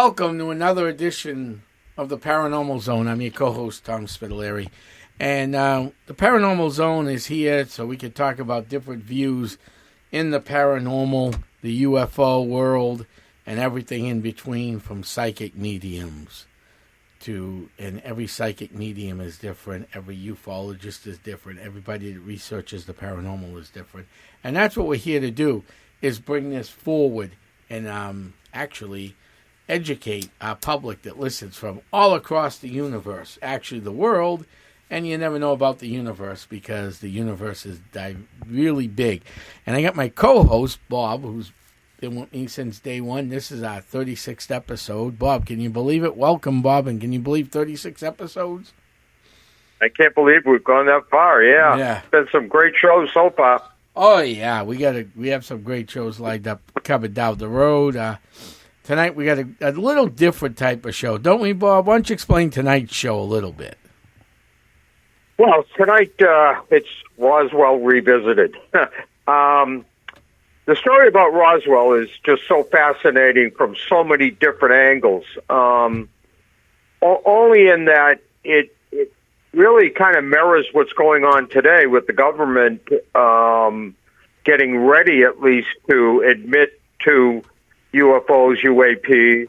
welcome to another edition of the Paranormal Zone. I'm your co-host, Tom Spitalere. And the Paranormal Zone is here so we can talk about different views in the paranormal, the UFO world, and everything in between, from psychic mediums to, and every psychic medium is different, every ufologist is different, everybody that researches the paranormal is different. And that's what we're here to do, is bring this forward and actually educate our public that listens from all across the universe, actually the world. And you never know about the universe because the universe is really big. And I got my co-host, Bob, who's been with me since day one. This is our 36th episode. Bob, can you believe it? Welcome, Bob. And can you believe 36 episodes? I can't believe we've gone that far, yeah. It's been some great shows so far. Oh, yeah. We have some great shows lined up, covered down the road. Tonight we got a little different type of show, don't we, Bob? Why don't you explain tonight's show a little bit? Well, tonight it's Roswell Revisited. The story about Roswell is just so fascinating from so many different angles. Only in that it really kind of mirrors what's going on today with the government getting ready, at least, to admit to UFOs, UAP.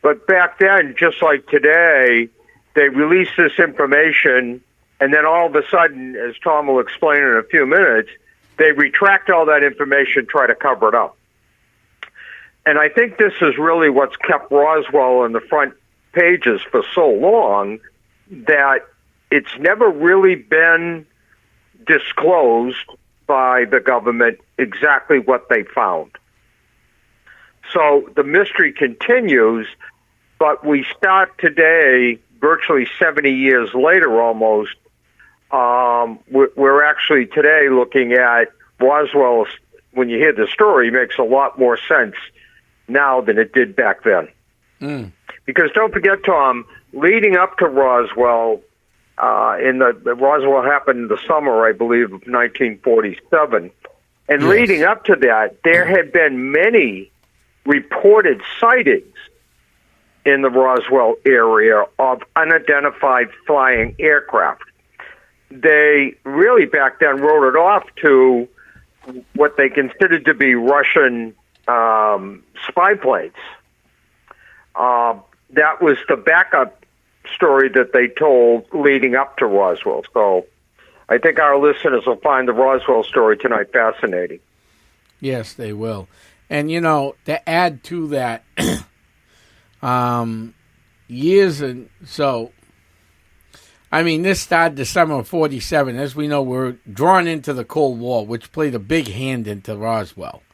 But back then, just like today, they released this information, and then all of a sudden, as Tom will explain in a few minutes, they retract all that information, try to cover it up. And I think this is really what's kept Roswell on the front pages for so long, that it's never really been disclosed by the government exactly what they found. So the mystery continues, but we start today, virtually 70 years later almost. We're actually today looking at Roswell. When you hear the story, it makes a lot more sense now than it did back then. Because don't forget, Tom, leading up to Roswell, Roswell happened in the summer, I believe, of 1947. And yes, leading up to that, there had been many reported sightings in the Roswell area of unidentified flying aircraft. They really back then wrote it off to what they considered to be Russian spy planes. That was the backup story that they told leading up to Roswell. So I think our listeners will find the Roswell story tonight fascinating. Yes, they will. And, you know, to add to that, years and so, I mean, this started the summer of 47. As we know, we're drawn into the Cold War, which played a big hand into Roswell.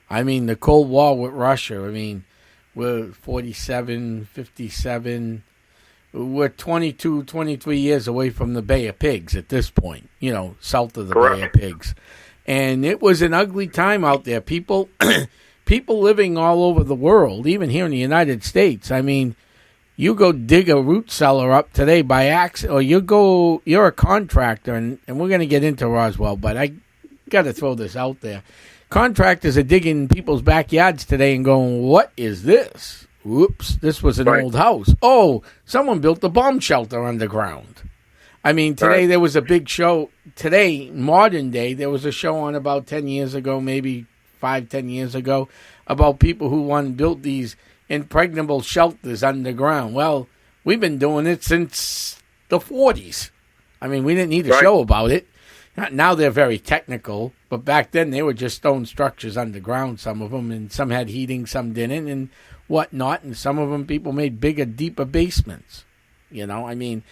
I mean, the Cold War with Russia, I mean, we're 47, 57. We're 22, 23 years away from the Bay of Pigs at this point, you know, south of the Bay of Pigs. And it was an ugly time out there. People living all over the world, even here in the United States. I mean, you go dig a root cellar up today by accident, or you're a contractor, and we're going to get into Roswell, but I got to throw this out there. Contractors are digging people's backyards today and going, what is this? Whoops, this was an old house. Oh, someone built a bomb shelter underground. I mean, today there was a big show. Today, modern day, there was a show on about 10 years ago, maybe 5-10 years ago, about people who built these impregnable shelters underground. Well, we've been doing it since the 40s. I mean, we didn't need a show about it. Now they're very technical, but back then they were just stone structures underground, some of them, and some had heating, some didn't, and whatnot, and some of them people made bigger, deeper basements. You know, I mean,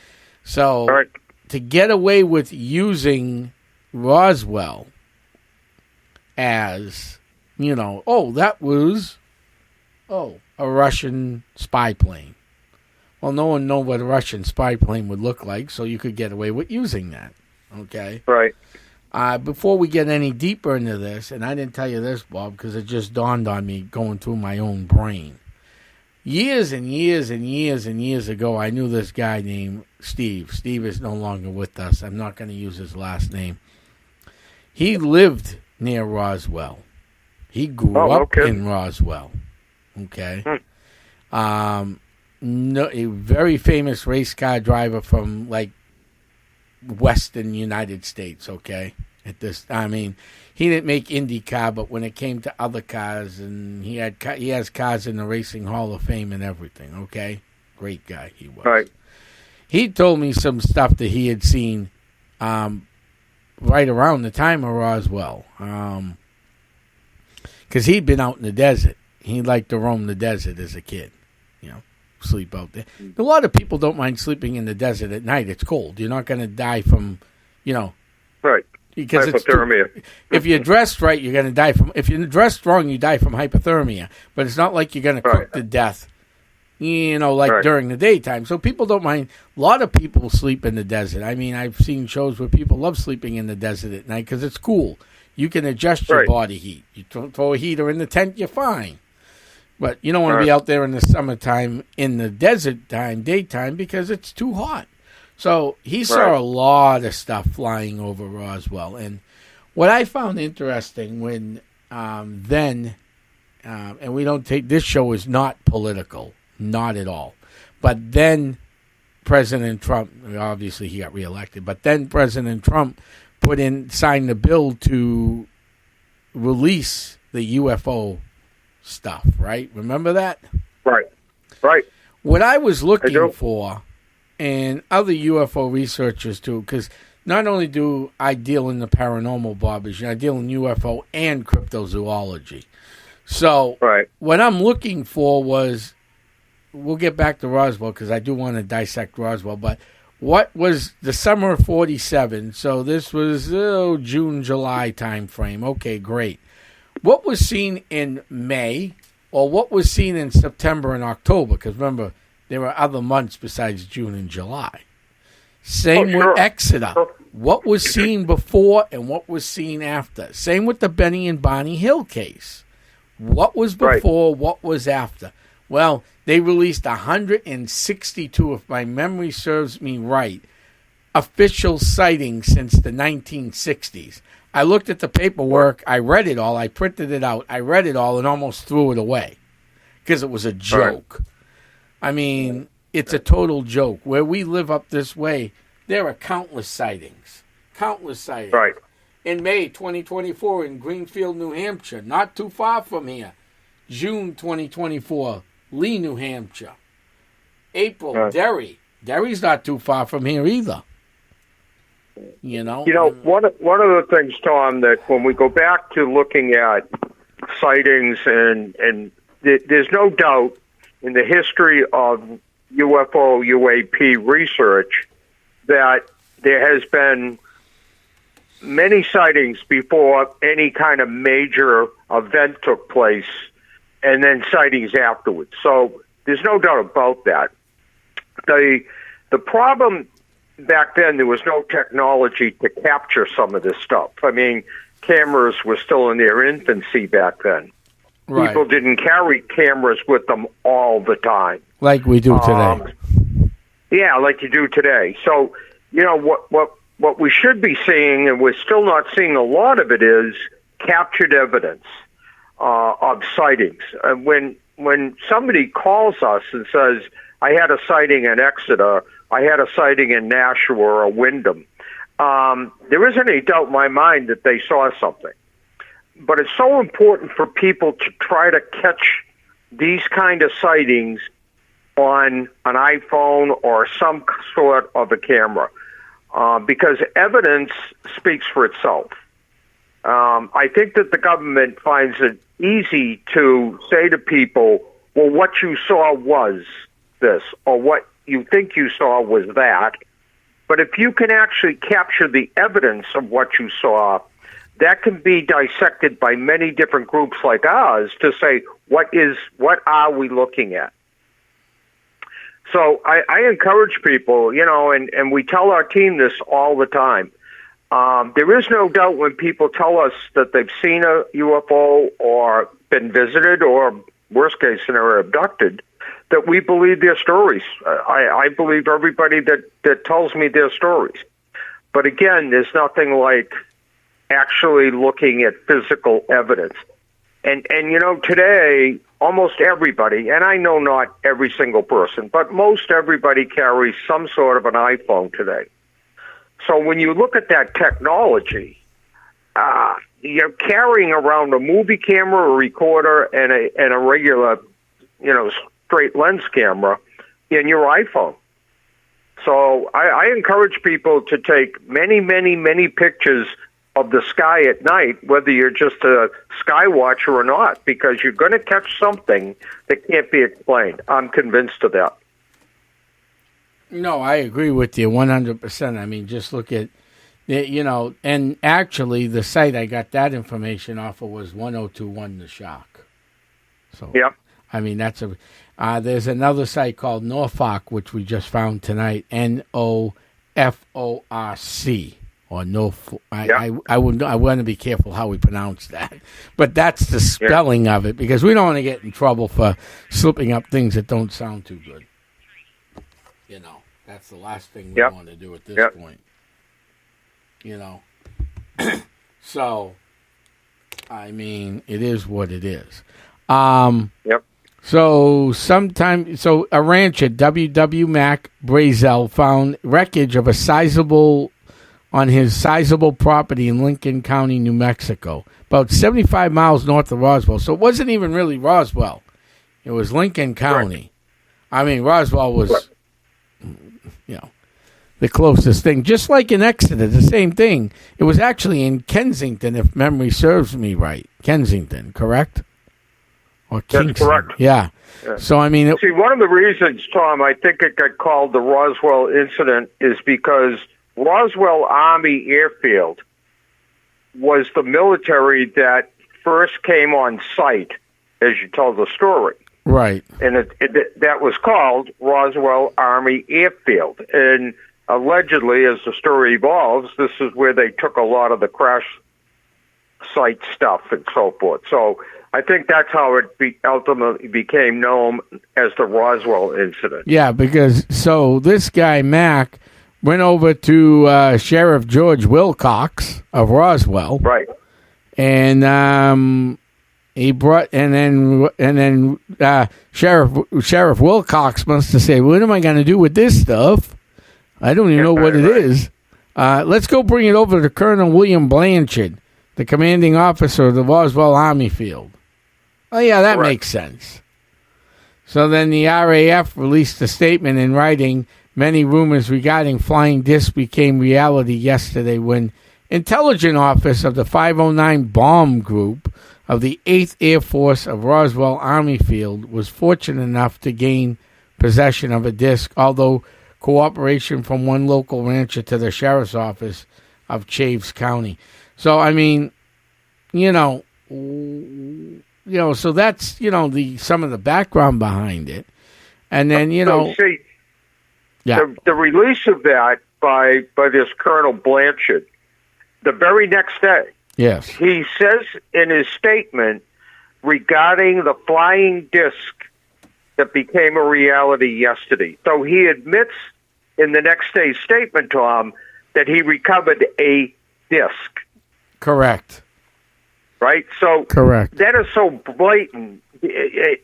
so to get away with using Roswell as, you know, that was, a Russian spy plane. Well, no one knew what a Russian spy plane would look like, so you could get away with using that. Okay? Right. Before we get any deeper into this, and I didn't tell you this, Bob, because it just dawned on me going through my own brain. Years and years and years and years ago, I knew this guy named Steve. Steve is no longer with us. I'm not going to use his last name. He lived near Roswell. He grew up in Roswell. Okay? No, a very famous race car driver from like Western United States. Okay, at this, I mean, he didn't make IndyCar, but when it came to other cars, and he has cars in the Racing Hall of Fame and everything. Okay, great guy he was. Right. He told me some stuff that he had seen right around the time of Roswell, because he'd been out in the desert. He liked to roam the desert as a kid, sleep out there. A lot of people don't mind sleeping in the desert at night. It's cold. You're not going to die from, right. Because hypothermia. If you're dressed right, you're going to die from. If you're dressed wrong, you die from hypothermia. But it's not like you're going to cook to death, during the daytime. So people don't mind. A lot of people sleep in the desert. I mean, I've seen shows where people love sleeping in the desert at night because it's cool. You can adjust your body heat. You throw a heater in the tent, you're fine. But you don't want to be out there in the summertime, in the desert daytime, because it's too hot. So he saw a lot of stuff flying over Roswell. And what I found interesting when and we don't take, this show is not political, not at all. But then President Trump, obviously he got reelected, but then President Trump signed the bill to release the UFO stuff, right? Remember that? Right. What I was looking for, and other UFO researchers too, because not only do I deal in the paranormal, Bob, I deal in UFO and cryptozoology. So what I'm looking for was, we'll get back to Roswell because I do want to dissect Roswell, but what was the summer of 47? So this was June, July time frame. Okay, great. What was seen in May, or what was seen in September and October? Because remember, there were other months besides June and July. Same with Exeter. What was seen before and what was seen after? Same with the Benny and Barney Hill case. What was before, what was after? Well, they released 162, if my memory serves me right, official sightings since the 1960s. I looked at the paperwork, I read it all, I printed it out, I read it all and almost threw it away because it was a joke. I mean, it's a total joke. Where we live up this way, there are countless sightings. Right. In May 2024 in Greenfield, New Hampshire, not too far from here. June 2024, Lee, New Hampshire. April, Derry. Derry's not too far from here either. One of the things, Tom, that when we go back to looking at sightings, and there's no doubt in the history of UFO, UAP research that there has been many sightings before any kind of major event took place, and then sightings afterwards. So there's no doubt about that. The problem back then, there was no technology to capture some of this stuff. I mean, cameras were still in their infancy back then. Right. People didn't carry cameras with them all the time. Like we do today. Yeah, like you do today. So, what we should be seeing, and we're still not seeing a lot of it, is captured evidence of sightings. When somebody calls us and says, I had a sighting in Exeter, I had a sighting in Nashua or Wyndham, there isn't any doubt in my mind that they saw something. But it's so important for people to try to catch these kind of sightings on an iPhone or some sort of a camera, because evidence speaks for itself. I think that the government finds it easy to say to people, well, what you saw was this, or what you think you saw was that. But if you can actually capture the evidence of what you saw, that can be dissected by many different groups like ours to say, what are we looking at? So I encourage people, and we tell our team this all the time. There is no doubt when people tell us that they've seen a UFO or been visited or, worst case scenario, abducted, that we believe their stories. I believe everybody that tells me their stories. But again, there's nothing like actually looking at physical evidence. And today, almost everybody, and I know not every single person, but most everybody carries some sort of an iPhone today. So when you look at that technology, you're carrying around a movie camera, a recorder, and a regular, straight lens camera in your iPhone. So I encourage people to take many, many, many pictures of the sky at night, whether you're just a sky watcher or not, because you're going to catch something that can't be explained. I'm convinced of that. No, I agree with you 100%. I mean, just look at, and actually the site I got that information off of was 1021 The Shock. So, yep. I mean, there's another site called Norfolk, which we just found tonight, NOFORC. Or no, I want to be careful how we pronounce that, but that's the spelling of it, because we don't want to get in trouble for slipping up things that don't sound too good. That's the last thing we want to do at this point. So, I mean, it is what it is. So a rancher, W.W. Mac Brazel, found wreckage of on his sizable property in Lincoln County, New Mexico, about 75 miles north of Roswell. So it wasn't even really Roswell. It was Lincoln County. Right. I mean, Roswell was, the closest thing. Just like in Exeter, the same thing. It was actually in Kensington, if memory serves me right. Kensington, correct? Or Kingston. That's correct. Yeah. So, I mean... See, one of the reasons, Tom, I think it got called the Roswell incident is because Roswell Army Airfield was the military that first came on site, as you tell the story. Right. And that was called Roswell Army Airfield. And allegedly, as the story evolves, this is where they took a lot of the crash site stuff and so forth. So I think that's how it ultimately became known as the Roswell incident. Yeah, because this guy, Mac, went over to Sheriff George Wilcox of Roswell, right? And he brought, and then Sheriff Wilcox must have said, "What am I going to do with this stuff? I don't even know what it is. Let's go bring it over to Colonel William Blanchard, the commanding officer of the Roswell Army Field." Oh yeah, that makes sense. So then the RAF released a statement in writing. Many rumors regarding flying discs became reality yesterday when Intelligence Office of the 509 Bomb Group of the 8th Air Force of Roswell Army Field was fortunate enough to gain possession of a disc, although cooperation from one local rancher to the Sheriff's Office of Chaves County. So, I mean, so that's, some of the background behind it. And then, the release of that by this Colonel Blanchard, the very next day, yes, he says in his statement regarding the flying disc that became a reality yesterday. So he admits in the next day's statement, Tom, that he recovered a disc. Correct. Right? So correct. That is so blatant.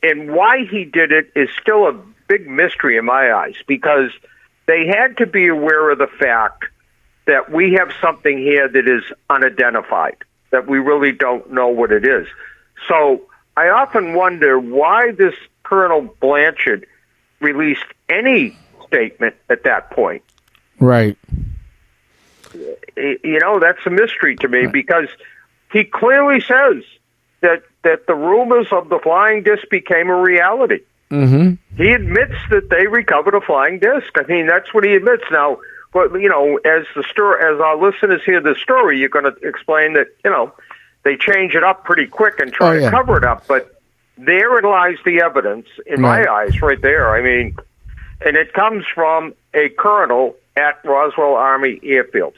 And why he did it is still a big mystery in my eyes, because they had to be aware of the fact that we have something here that is unidentified, that we really don't know what it is. So I often wonder why this Colonel Blanchard released any statement at that point. Right. That's a mystery to me, because he clearly says that the rumors of the flying disc became a reality. Mm-hmm. He admits that they recovered a flying disc. I mean, that's what he admits. Now, but as our listeners hear the story, you're going to explain that they change it up pretty quick and try to cover it up. But therein lies the evidence, in my eyes, right there. I mean, and it comes from a colonel at Roswell Army Airfield.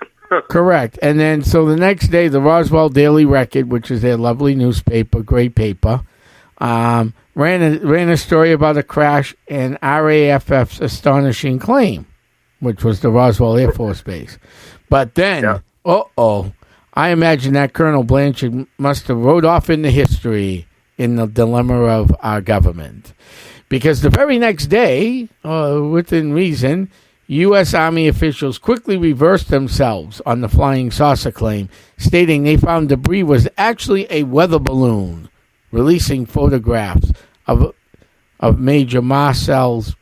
Correct. And then, so the next day, the Roswell Daily Record, which is their lovely newspaper, great paper, ran a story about a crash and RAFF's astonishing claim, which was the Roswell Air Force Base. But then, I imagine that Colonel Blanchard must have rode off into history in the dilemma of our government. Because the very next day, within reason, U.S. Army officials quickly reversed themselves on the flying saucer claim, stating they found debris was actually a weather balloon, releasing photographs of Major Marcel's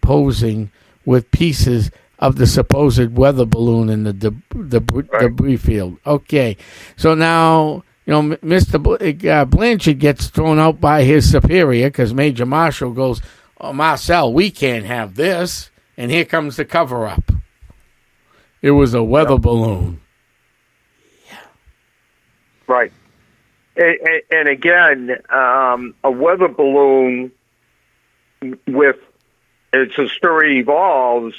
posing with pieces of the supposed weather balloon in the debris field. Okay, so now, Mr. Blanchard gets thrown out by his superior because Major Marshall goes, "Oh, Marcel, we can't have this." And here comes the cover-up. It was a weather balloon. Yeah. Right. And again, a weather balloon with, as the story evolves,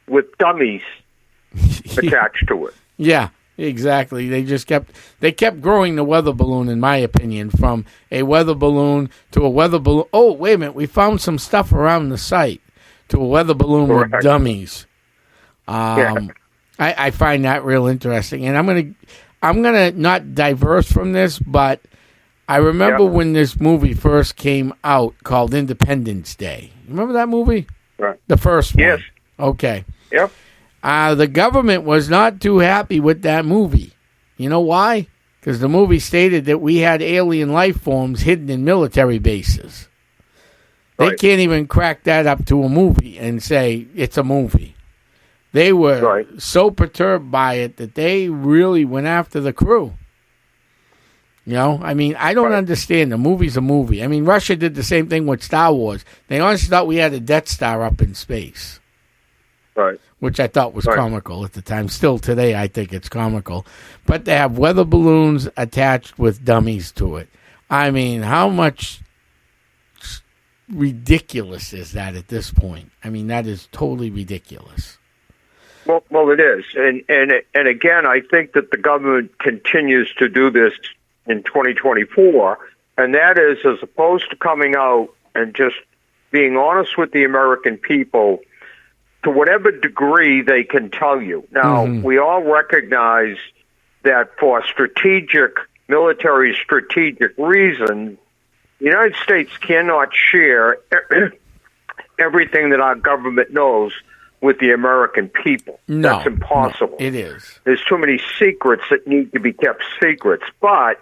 with dummies attached to it. Yeah, exactly. They kept growing the weather balloon, in my opinion, from a weather balloon to a weather balloon. Oh, wait a minute, we found some stuff around the site, to a weather balloon with dummies. I find that real interesting, and I'm gonna not diverse from this, but I remember when this movie first came out, called Independence Day. Remember that movie? Right. The first one. Yes. Okay. Yep. The government was not too happy with that movie. You know why? Because the movie stated that we had alien life forms hidden in military bases. They can't even crack that up to a movie and say it's a movie. They were so perturbed by it that they really went after the crew. I don't understand. The movie's a movie. I mean, Russia did the same thing with Star Wars. They honestly thought we had a Death Star up in space. Right. Which I thought was comical at the time. Still today, I think it's comical. But they have weather balloons attached with dummies to it. I mean, how much ridiculous is that at this point? I mean, that is totally ridiculous. Well, it is, and again, I think that the government continues to do this in 2024, and that is, as opposed to coming out and just being honest with the American people, to whatever degree they can tell you. Now, we all recognize that for military strategic reasons, the United States cannot share everything that our government knows with the American people. No, that's impossible. No, it is. There's too many secrets that need to be kept secrets. But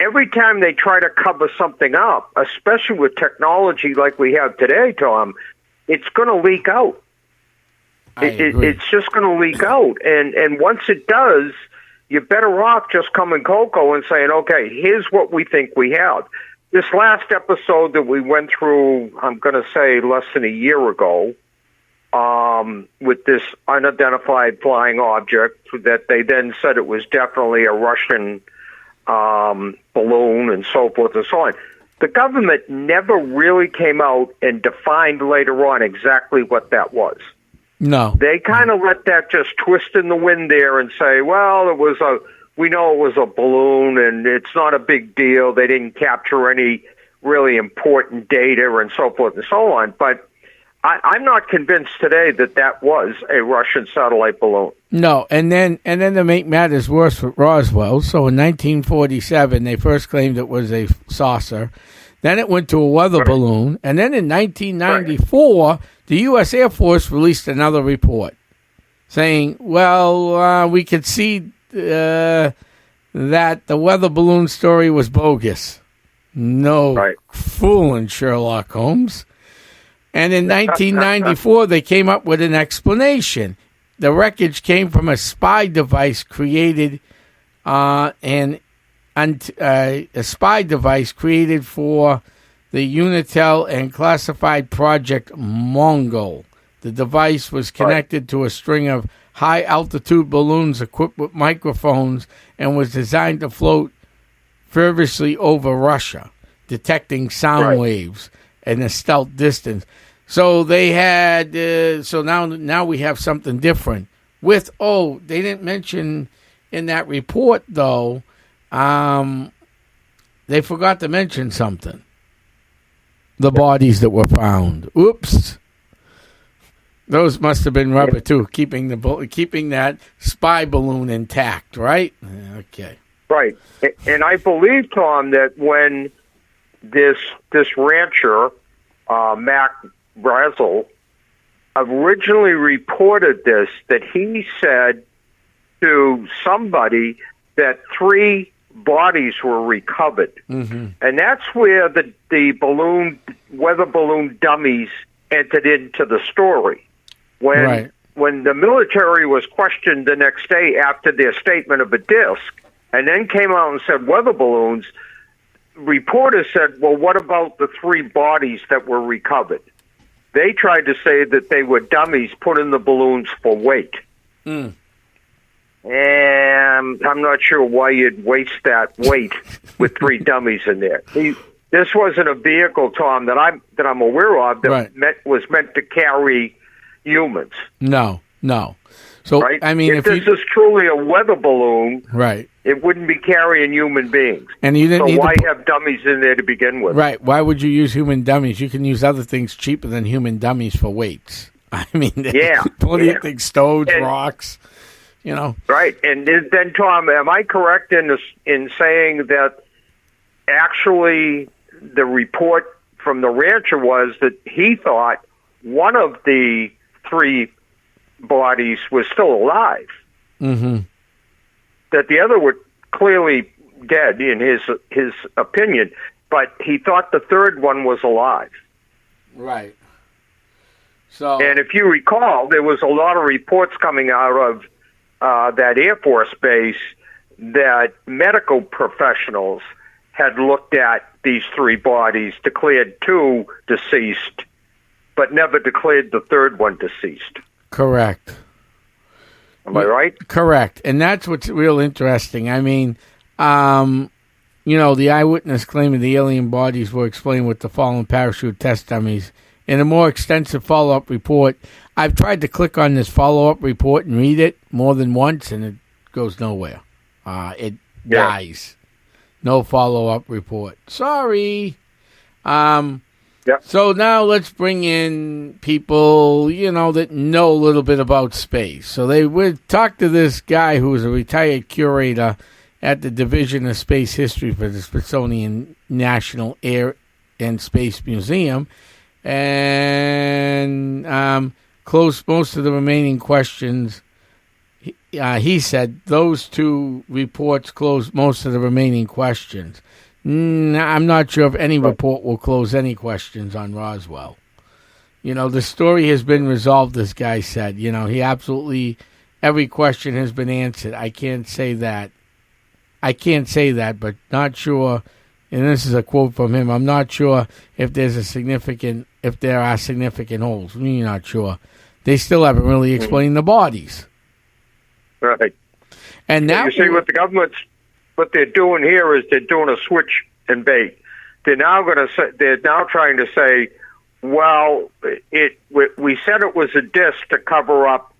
every time they try to cover something up, especially with technology like we have today, Tom, it's going to leak out. It's just going to leak out. And once it does, you're better off just coming Coco and saying, okay, here's what we think we have. This last episode that we went through, I'm going to say less than a year ago, with this unidentified flying object that they then said it was definitely a Russian balloon and so forth and so on. The government never really came out and defined later on exactly what that was. No. They kind of let that just twist in the wind there and say, well, we know it was a balloon and it's not a big deal. They didn't capture any really important data and so forth and so on. But I'm not convinced today that was a Russian satellite balloon. No, and then to make matters worse with Roswell, so in 1947 they first claimed it was a saucer. Then it went to a weather balloon, and then in 1994 the U.S. Air Force released another report saying, well, we could see that the weather balloon story was bogus. No fooling, Sherlock Holmes. And in 1994, they came up with an explanation. The wreckage came from a spy device created, a spy device created for the Unitel and classified Project Mongol. The device was connected to a string of high-altitude balloons equipped with microphones and was designed to float feverishly over Russia, detecting sound waves and a stealth distance. So they had, so now we have something different. They didn't mention in that report, though, they forgot to mention something. The bodies that were found. Oops. Those must have been rubber, too, keeping that spy balloon intact, right? Okay. Right. And I believe, Tom, that when this rancher, Mcdermott, originally reported this, that he said to somebody that 3 bodies were recovered. Mm-hmm. And that's where the weather balloon dummies entered into the story. When the military was questioned the next day after their statement of a disc, and then came out and said weather balloons, reporters said, well, what about the 3 bodies that were recovered? They tried to say that they were dummies put in the balloons for weight. Mm. And I'm not sure why you'd waste that weight with 3 dummies in there. This wasn't a vehicle, Tom, that I'm aware of that was meant to carry humans. No. So right? I mean, if this is truly a weather balloon, right, it wouldn't be carrying human beings. And you didn't. So why have dummies in there to begin with? Right. Why would you use human dummies? You can use other things cheaper than human dummies for weights. I mean, plenty of things, stones, rocks. You know. Right. And then, Tom, am I correct in saying that actually the report from the rancher was that he thought one of the 3 bodies was still alive? Mm-hmm. That the other were clearly dead in his opinion, but he thought the 3rd one was alive. Right. So, and if you recall, there was a lot of reports coming out of that Air Force base that medical professionals had looked at these 3 bodies, declared 2 deceased, but never declared the 3rd one deceased. Correct. Am I right? Correct. And that's what's real interesting. I mean, the eyewitness claiming the alien bodies were explained with the fallen parachute test dummies. In a more extensive follow-up report, I've tried to click on this follow-up report and read it more than once, and it goes nowhere. It dies. No follow-up report. Sorry. So now let's bring in people, that know a little bit about space. So they would talk to this guy who was a retired curator at the Division of Space History for the Smithsonian National Air and Space Museum, and closed most of the remaining questions. He said those 2 reports closed most of the remaining questions. I'm not sure if any report will close any questions on Roswell. The story has been resolved, this guy said. He absolutely, every question has been answered. I can't say that, but not sure, and this is a quote from him, I'm not sure if there are significant holes. We're not sure. They still haven't really explained the bodies. Right. And now you see what they're doing here is they're doing a switch and bait. They're now trying to say, well, we said it was a disc to cover up.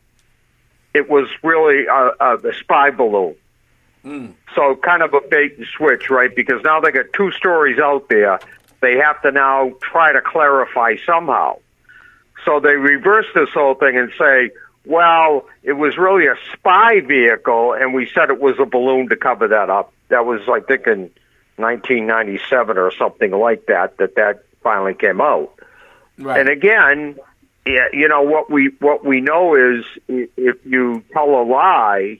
It was really a spy balloon. Mm. So kind of a bait and switch, right? Because now they got 2 stories out there. They have to now try to clarify somehow. So they reverse this whole thing and say, well, it was really a spy vehicle, and we said it was a balloon to cover that up. That was, I think, in 1997 or something like that finally came out. Right. And again, what we know is if you tell a lie,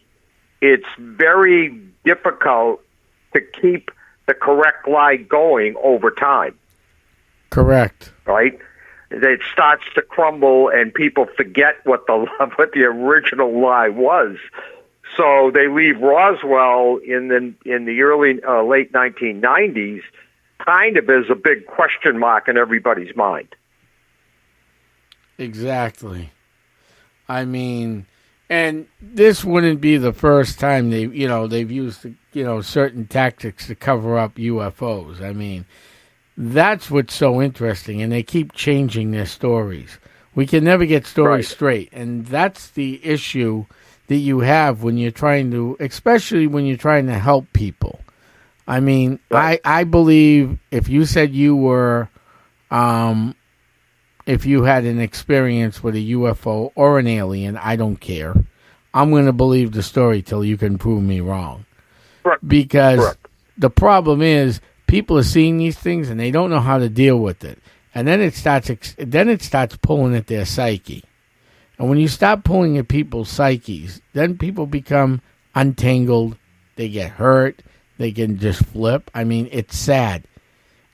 it's very difficult to keep the correct lie going over time. Correct. Right? It starts to crumble, and people forget what the original lie was. So they leave Roswell in the early late 1990s kind of as a big question mark in everybody's mind. Exactly. I mean, and this wouldn't be the first time they've used certain tactics to cover up UFOs. I mean, that's what's so interesting, and they keep changing their stories. We can never get stories straight, and that's the issue that you have when you're trying to, especially when you're trying to help people. I mean, I believe if you said you were, if you had an experience with a UFO or an alien, I don't care. I'm going to believe the story till you can prove me wrong. Because the problem is, people are seeing these things and they don't know how to deal with it, and then it starts pulling at their psyche. And when you stop pulling at people's psyches, then people become untangled. They get hurt. They can just flip. I mean, it's sad.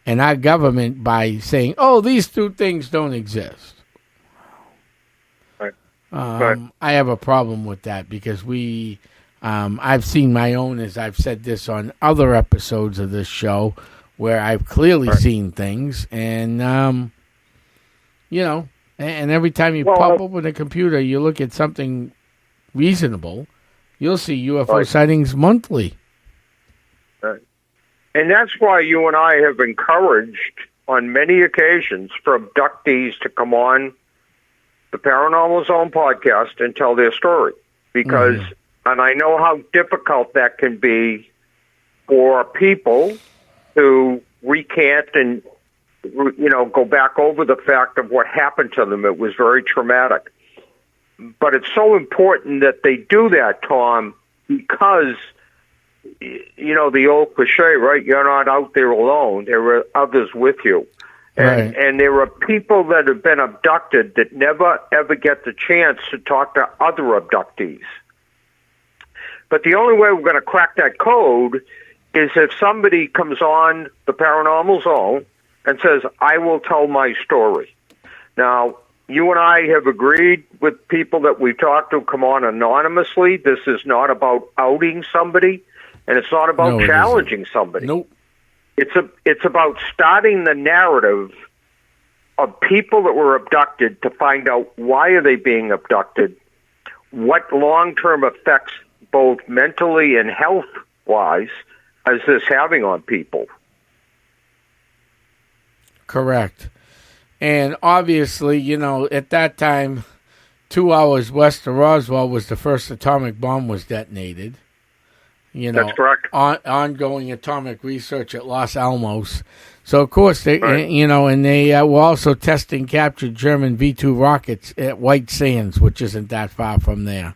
And our government, by saying, "Oh, these two things don't exist," right. I have a problem with that because I've seen my own, as I've said this on other episodes of this show, where I've clearly seen things, and and every time you pop open a computer, you look at something reasonable, you'll see UFO sightings monthly. Right. And that's why you and I have encouraged on many occasions for abductees to come on the Paranormal Zone podcast and tell their story. Because, and I know how difficult that can be for people to recant and, go back over the fact of what happened to them. It was very traumatic. But it's so important that they do that, Tom, because, the old cliche, right? You're not out there alone. There are others with you. And there are people that have been abducted that never, ever get the chance to talk to other abductees. But the only way we're going to crack that code is if somebody comes on the Paranormal Zone and says, "I will tell my story." Now, you and I have agreed with people that we've talked to come on anonymously. This is not about outing somebody, and it's not about challenging somebody. Nope. It's about starting the narrative of people that were abducted to find out why are they being abducted, what long-term effects, both mentally and health-wise, is this having on people. Correct. And obviously, at that time, 2 hours west of Roswell was the first atomic bomb was detonated. That's correct. Ongoing atomic research at Los Alamos. So, of course, they, and they were also testing captured German V-2 rockets at White Sands, which isn't that far from there.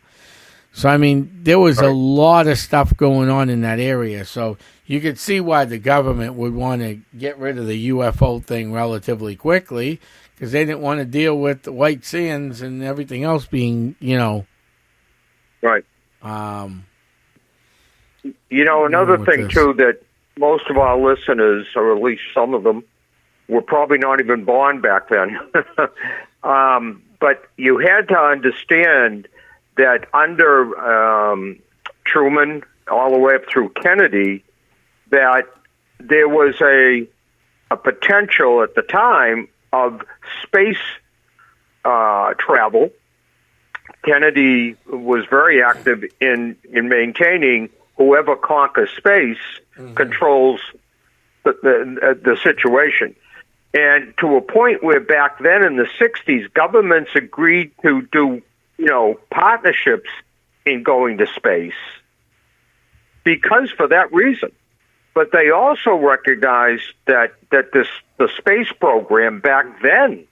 So, I mean, there was a lot of stuff going on in that area. So you could see why the government would want to get rid of the UFO thing relatively quickly, because they didn't want to deal with the White Sands and everything else being, Right. Another thing, too, that most of our listeners, or at least some of them, were probably not even born back then. But you had to understand that under Truman, all the way up through Kennedy, that there was a potential at the time of space travel. Kennedy was very active in maintaining whoever conquers space controls the situation. And to a point where back then in the 60s, governments agreed to do partnerships in going to space because for that reason. But they also recognized that the space program back then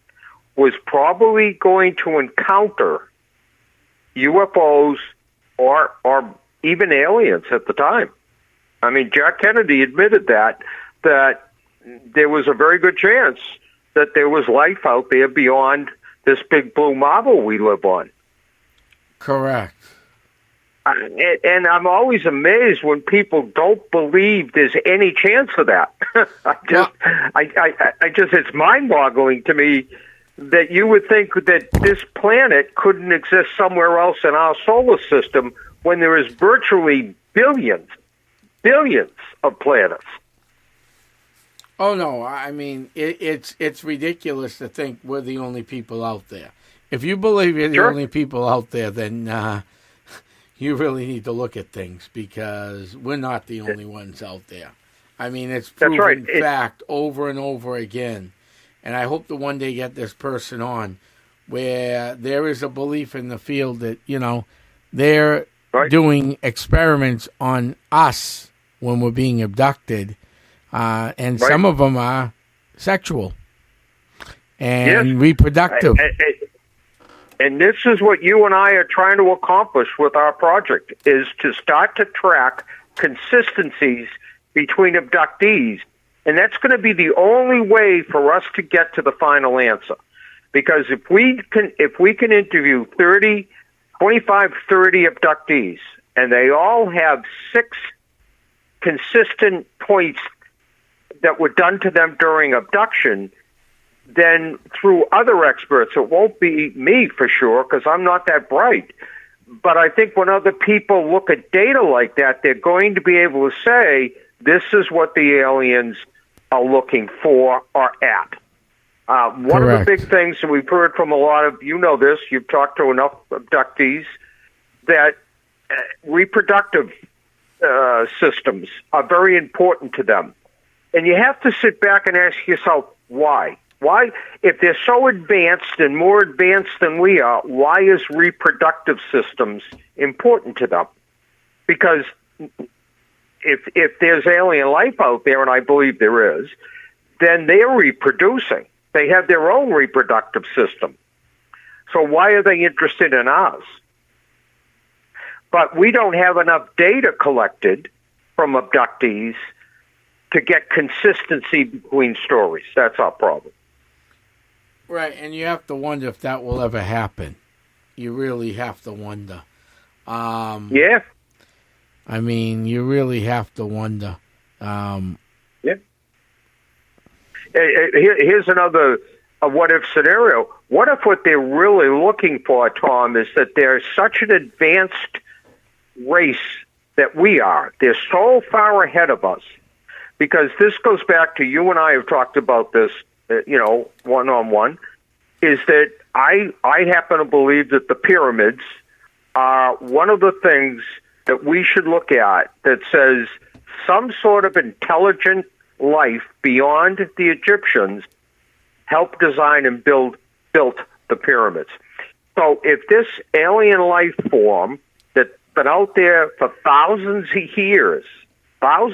was probably going to encounter UFOs or even aliens at the time. I mean, Jack Kennedy admitted that there was a very good chance that there was life out there beyond this big blue marble we live on. Correct. And I'm always amazed when people don't believe there's any chance of that. It's mind-boggling to me that you would think that this planet couldn't exist somewhere else in our solar system when there is virtually billions of planets. Oh no! I mean, it's ridiculous to think we're the only people out there. If you believe you're the only people out there, then you really need to look at things because we're not the only ones out there. I mean, it's proven fact over and over again. And I hope to one day get this person on where there is a belief in the field that, they're doing experiments on us when we're being abducted. And some of them are sexual and reproductive. And this is what you and I are trying to accomplish with our project, is to start to track consistencies between abductees And that's going to be the only way for us to get to the final answer. Because if we can interview 25, 30 abductees, and they all have 6 consistent points that were done to them during abduction, then through other experts, it won't be me for sure, because I'm not that bright. But I think when other people look at data like that, they're going to be able to say, this is what the aliens are looking for or at. One of the big things that we've heard from a lot of, you know this, you've talked to enough abductees, that reproductive systems are very important to them. And you have to sit back and ask yourself, why? Why, if they're so advanced and more advanced than we are, why is reproductive systems important to them? Because if there's alien life out there, and I believe there is, then they're reproducing. They have their own reproductive system. So why are they interested in ours? But we don't have enough data collected from abductees to get consistency between stories. That's our problem. Right, and you have to wonder if that will ever happen. You really have to wonder. Yeah. I mean, you really have to wonder. Yeah. Here's another what-if scenario. What if what they're really looking for, Tom, is that they're such an advanced race that we are. They're so far ahead of us. Because this goes back to, you and I have talked about this, one-on-one, is that I happen to believe that the pyramids are one of the things that we should look at that says some sort of intelligent life beyond the Egyptians helped design and built the pyramids. So if this alien life form that's been out there for thousands of years, what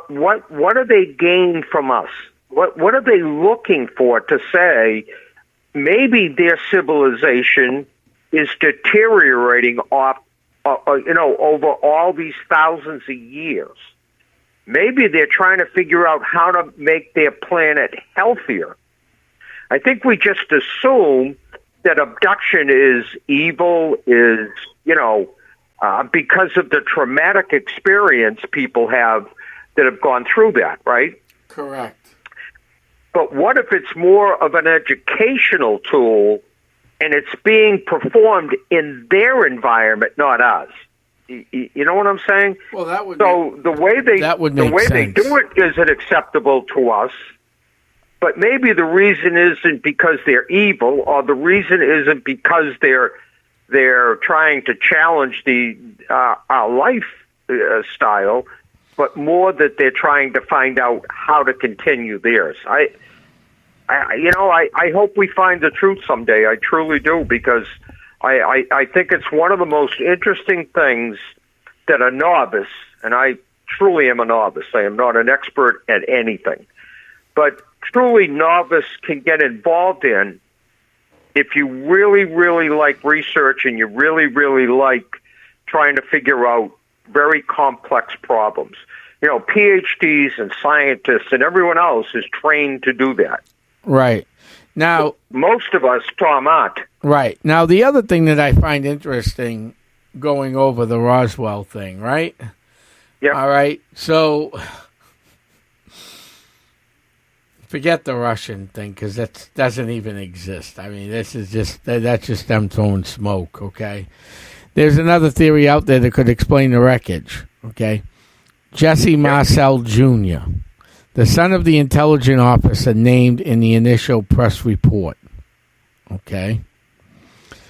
do they gain from us? What are they looking for to say maybe their civilization is deteriorating over all these thousands of years? Maybe they're trying to figure out how to make their planet healthier. I think we just assume that abduction is evil, because of the traumatic experience people have that have gone through that, right? Correct. But what if it's more of an educational tool and it's being performed in their environment, not us? You know what I'm saying? Well, that would the way they do it isn't acceptable to us. But maybe the reason isn't because they're evil, or the reason isn't because they're trying to challenge our life style, but more that they're trying to find out how to continue theirs. I hope we find the truth someday. I truly do, because I think it's one of the most interesting things that a novice, and I truly am a novice, I am not an expert at anything, but truly novice can get involved in if you really, really like research and you really, really like trying to figure out very complex problems. PhDs and scientists and everyone else is trained to do that. Right. Now, most of us, Tom, aren't. Right. Now, the other thing that I find interesting going over the Roswell thing, right? Yeah. All right. So, forget the Russian thing, because that doesn't even exist. I mean, that's just them throwing smoke, okay? There's another theory out there that could explain the wreckage, okay? Jesse Marcel Jr., the son of the intelligence officer named in the initial press report, okay?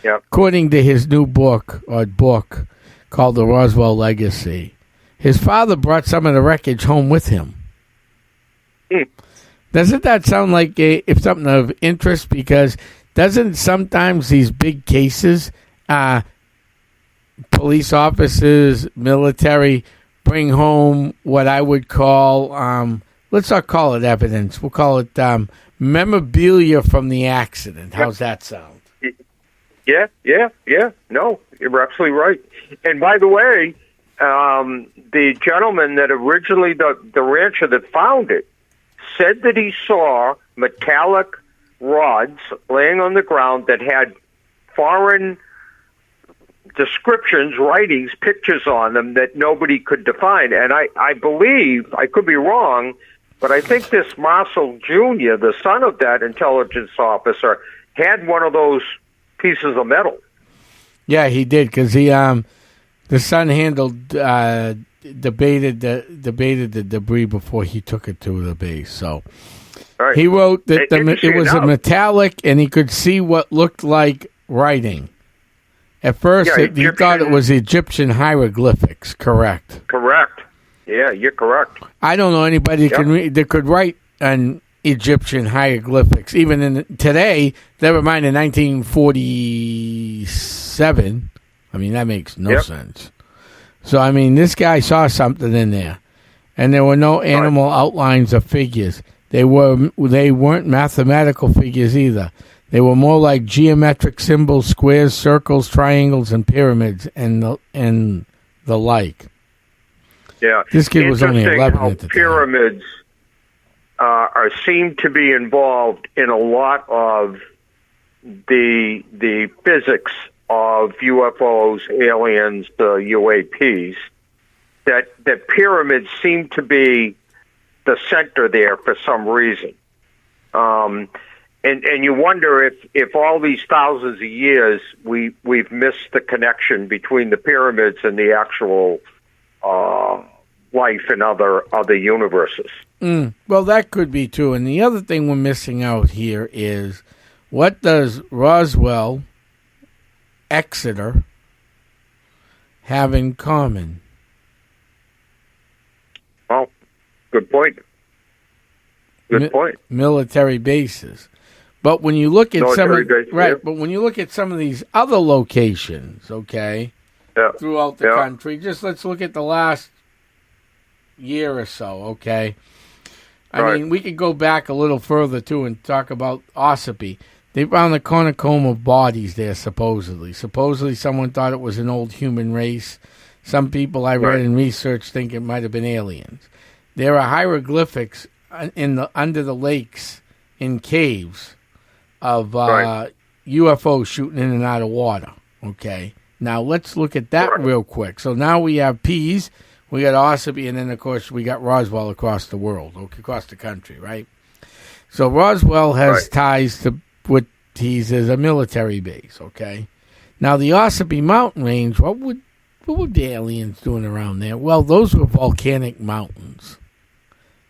Yeah. According to his new book called The Roswell Legacy, his father brought some of the wreckage home with him. Doesn't that sound like if something of interest? Because doesn't sometimes these big cases, police officers, military, bring home what I would call, let's not call it evidence, we'll call it memorabilia from the accident. How's that sound? Yeah. No, you're absolutely right. And by the way, the gentleman that originally, the rancher that found it, said that he saw metallic rods laying on the ground that had foreign descriptions, writings, pictures on them that nobody could define. And I believe, I could be wrong, but I think this Marshall Jr., the son of that intelligence officer, had one of those pieces of metal. Yeah, he did, because the son debated the debris before he took it to the base. So Right. he wrote that it was a metallic, and he could see what looked like writing. At first, he thought it was Egyptian hieroglyphics. Correct. Correct. Yeah, you're correct. I don't know anybody that could write an Egyptian hieroglyphics, even today, never mind in 1947. I mean, that makes no sense. So, I mean, this guy saw something in there, and there were no animal outlines or figures. They weren't mathematical figures either. They were more like geometric symbols, squares, circles, triangles, and pyramids, and the like. Yeah, this kid was only 11 how at the pyramids seem to be involved in a lot of the physics of UFOs, aliens, the UAPs. That pyramids seem to be the center there for some reason. And you wonder if all these thousands of years we've missed the connection between the pyramids and the actual life in other universes. Well, that could be too. And the other thing we're missing out here is, what does Roswell, Exeter have in common? Oh, good point. Good point. Military bases. But when you look at but when you look at some of these other locations, throughout the country, let's look at the last year or so, okay? I mean, we could go back a little further, too, and talk about Ossipee. They found a cornucopia of bodies there, supposedly. Supposedly, someone thought it was an old human race. Some people I read in research think it might have been aliens. There are hieroglyphics under the lakes in caves of UFOs shooting in and out of water, okay? Now, let's look at that real quick. So now we have Pease, we got Ossipee, and then, of course, we got Roswell across the world, across the country, right? So Roswell has ties to what Pease is a military base, okay? Now, the Ossipee mountain range, what would the aliens doing around there? Well, those were volcanic mountains.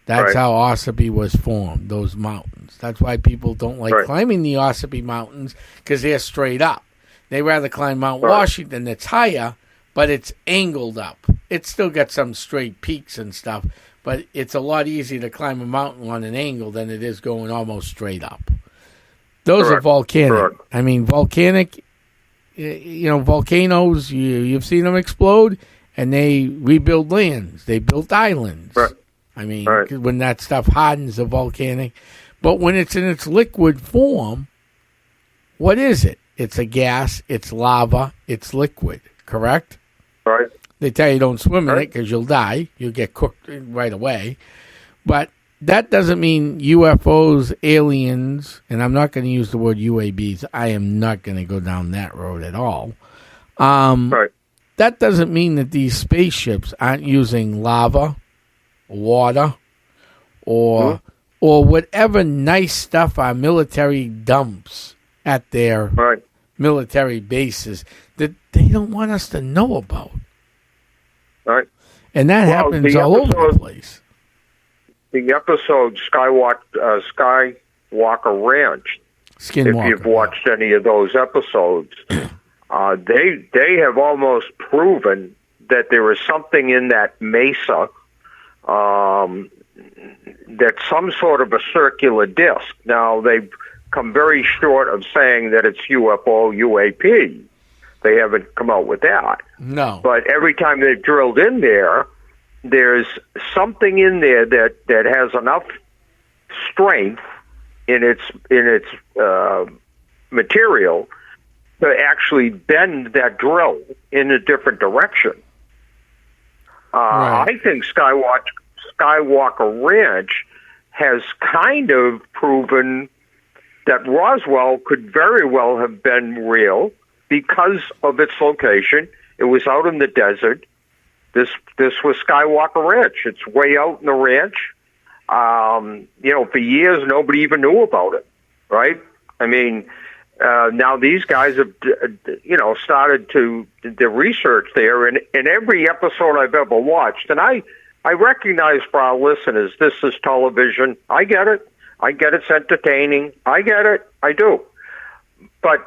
That's how Ossipee was formed, those mountains. That's why people don't like climbing the Ossipee Mountains, because they're straight up. They rather climb Mount Washington, that's higher, but it's angled up. It's still got some straight peaks and stuff, but it's a lot easier to climb a mountain on an angle than it is going almost straight up. Those are volcanic. I mean, volcanic, volcanoes, you've seen them explode, and they rebuild lands. They built islands. I mean, when that stuff hardens, the volcanic. But when it's in its liquid form, what is it? It's a gas, it's lava, it's liquid, correct? Right. They tell you don't swim in it because you'll die. You'll get cooked right away. But that doesn't mean UFOs, aliens, and I'm not going to use the word UABs. I am not going to go down that road at all. That doesn't mean that these spaceships aren't using lava, water, or whatever nice stuff our military dumps at their military bases that they don't want us to know about. And that happens all over the place. The episode Skywalker Ranch, if you've watched any of those episodes, they have almost proven that there is something in that mesa that's some sort of a circular disc. Now, they've come very short of saying that it's UFO, UAP. They haven't come out with that. No. But every time they've drilled in there, there's something in there that has enough strength in its material to actually bend that drill in a different direction. Right. I think Skywalker Ranch has kind of proven that Roswell could very well have been real because of its location. It was out in the desert. This was Skywalker Ranch. It's way out in the ranch. For years nobody even knew about it, right? I mean, now these guys have, started to the research there. And in every episode I've ever watched, and I recognize for our listeners, this is television. I get it. It's entertaining. I get it. I do. But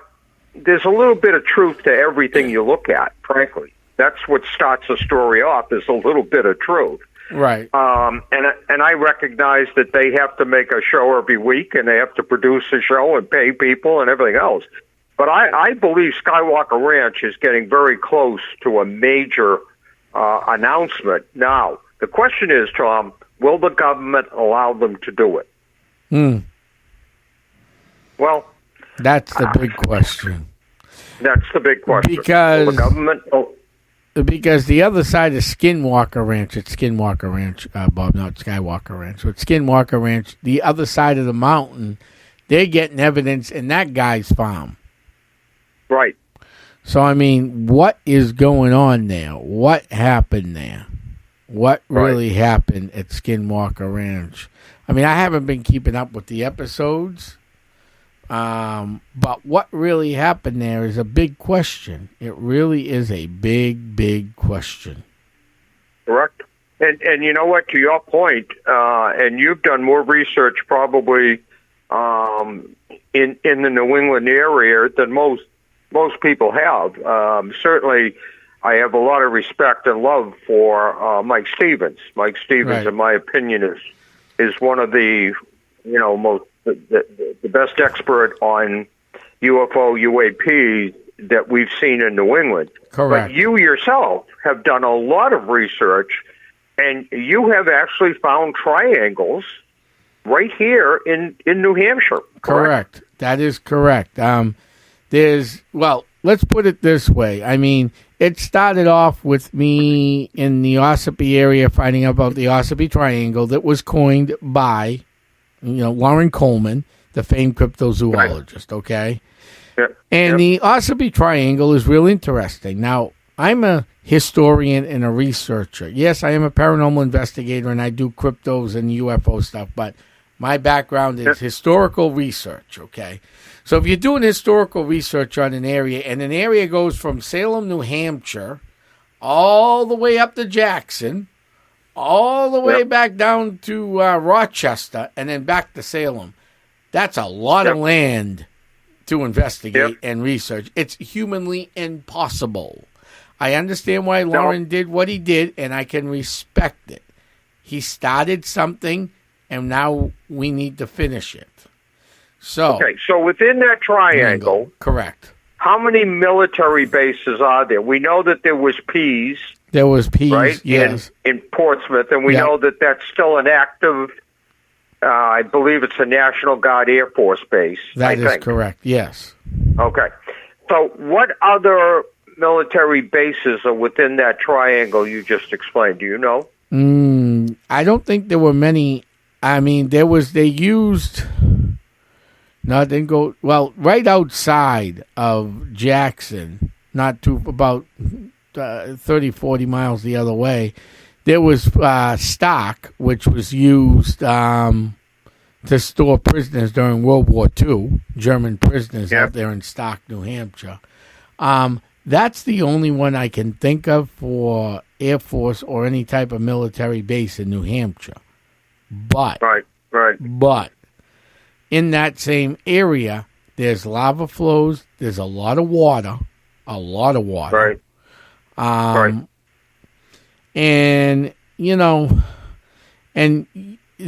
there's a little bit of truth to everything you look at, frankly. That's what starts a story off, is a little bit of truth. Right. And I recognize that they have to make a show every week, and they have to produce a show and pay people and everything else. But I believe Skywalker Ranch is getting very close to a major announcement. Now, the question is, Tom, will the government allow them to do it? Well, that's the big question. That's the big question. Because will the government... Because the other side of Skinwalker Ranch, it's Skinwalker Ranch, Bob, not Skywalker Ranch, but Skinwalker Ranch, the other side of the mountain, they're getting evidence in that guy's farm. Right. So, I mean, what is going on there? What happened there? What really happened at Skinwalker Ranch? I mean, I haven't been keeping up with the episodes. But what really happened there is a big question. It really is a big, big question. Correct. And you know what, to your point, and you've done more research probably in the New England area than most people have. Certainly, I have a lot of respect and love for Mike Stevens. Mike Stevens, in my opinion, is one of the most the best expert on UFO, UAP that we've seen in New England. Correct. But you yourself have done a lot of research, and you have actually found triangles right here in New Hampshire. Correct. That is correct. Let's put it this way. I mean, it started off with me in the Ossipee area finding out about the Ossipee Triangle that was coined by Lauren Coleman, the famed cryptozoologist, okay? And the Ossipee Triangle is real interesting. Now, I'm a historian and a researcher. Yes, I am a paranormal investigator, and I do cryptos and UFO stuff, but my background is historical research, okay? So if you're doing historical research on an area, and an area goes from Salem, New Hampshire, all the way up to Jackson, all the way back down to Rochester, and then back to Salem. That's a lot of land to investigate and research. It's humanly impossible. I understand why Lauren did what he did, and I can respect it. He started something, and now we need to finish it. So within that triangle, correct. How many military bases are there? We know that there was Pease. There was Pease, right? Yes. In Portsmouth, and we know that that's still an active, I believe it's a National Guard Air Force base. That is correct, yes. Okay. So what other military bases are within that triangle you just explained? Do you know? I don't think there were many. I mean, right outside of Jackson, about 30, 40 miles the other way, there was stock, which was used to store prisoners during World War II, German prisoners out there in Stock, New Hampshire. That's the only one I can think of for Air Force or any type of military base in New Hampshire. But, but in that same area, there's lava flows, there's a lot of water. Right. And, and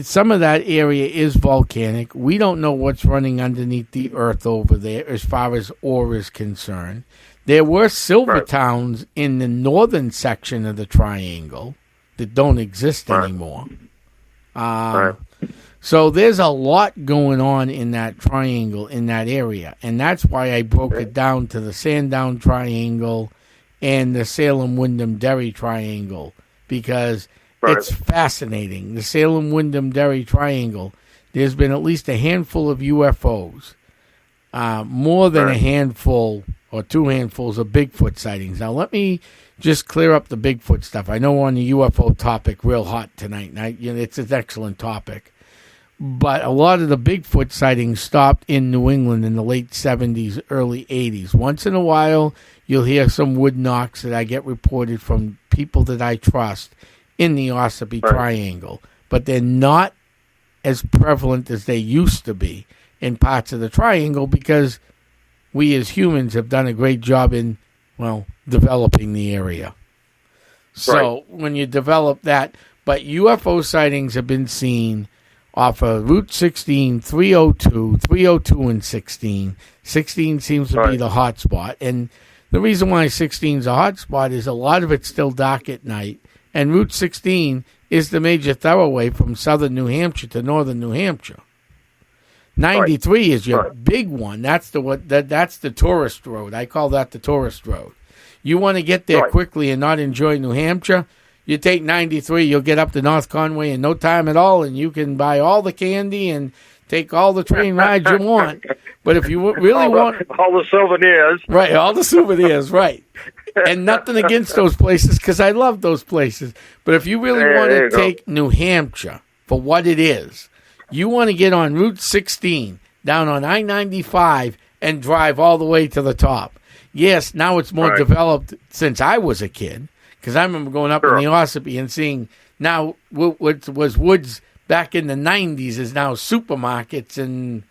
some of that area is volcanic. We don't know what's running underneath the earth over there as far as ore is concerned. There were silver towns in the northern section of the triangle that don't exist anymore. So there's a lot going on in that triangle, in that area. And that's why I broke it down to the Sandown Triangle and the Salem-Wyndham-Derry Triangle because it's fascinating. The Salem-Wyndham-Derry Triangle, there's been at least a handful of UFOs, more than a handful or two handfuls of Bigfoot sightings. Now, let me just clear up the Bigfoot stuff. I know we're on the UFO topic real hot tonight, and it's an excellent topic. But a lot of the Bigfoot sightings stopped in New England in the late 70s, early 80s. Once in a while, you'll hear some wood knocks that I get reported from people that I trust in the Ossipee Triangle. But they're not as prevalent as they used to be in parts of the Triangle because we as humans have done a great job in, developing the area. So when you develop that, but UFO sightings have been seen off of Route 16, 302 and 16. 16 seems to be the hot spot. And the reason why 16 is a hot spot is a lot of it's still dark at night. And Route 16 is the major thoroughway from southern New Hampshire to northern New Hampshire. 93 is your big one. That's the tourist road. I call that the tourist road. You want to get there quickly and not enjoy New Hampshire, you take 93, you'll get up to North Conway in no time at all, and you can buy all the candy and take all the train rides you want. But if you really want... All the souvenirs. Right, all the souvenirs, right. And nothing against those places, because I love those places. But if you really want to take New Hampshire for what it is, you want to get on Route 16 down on I-95 and drive all the way to the top. Yes, now it's more developed since I was a kid, because I remember going up in the Ossipee and seeing now what was woods back in the 90s is now supermarkets and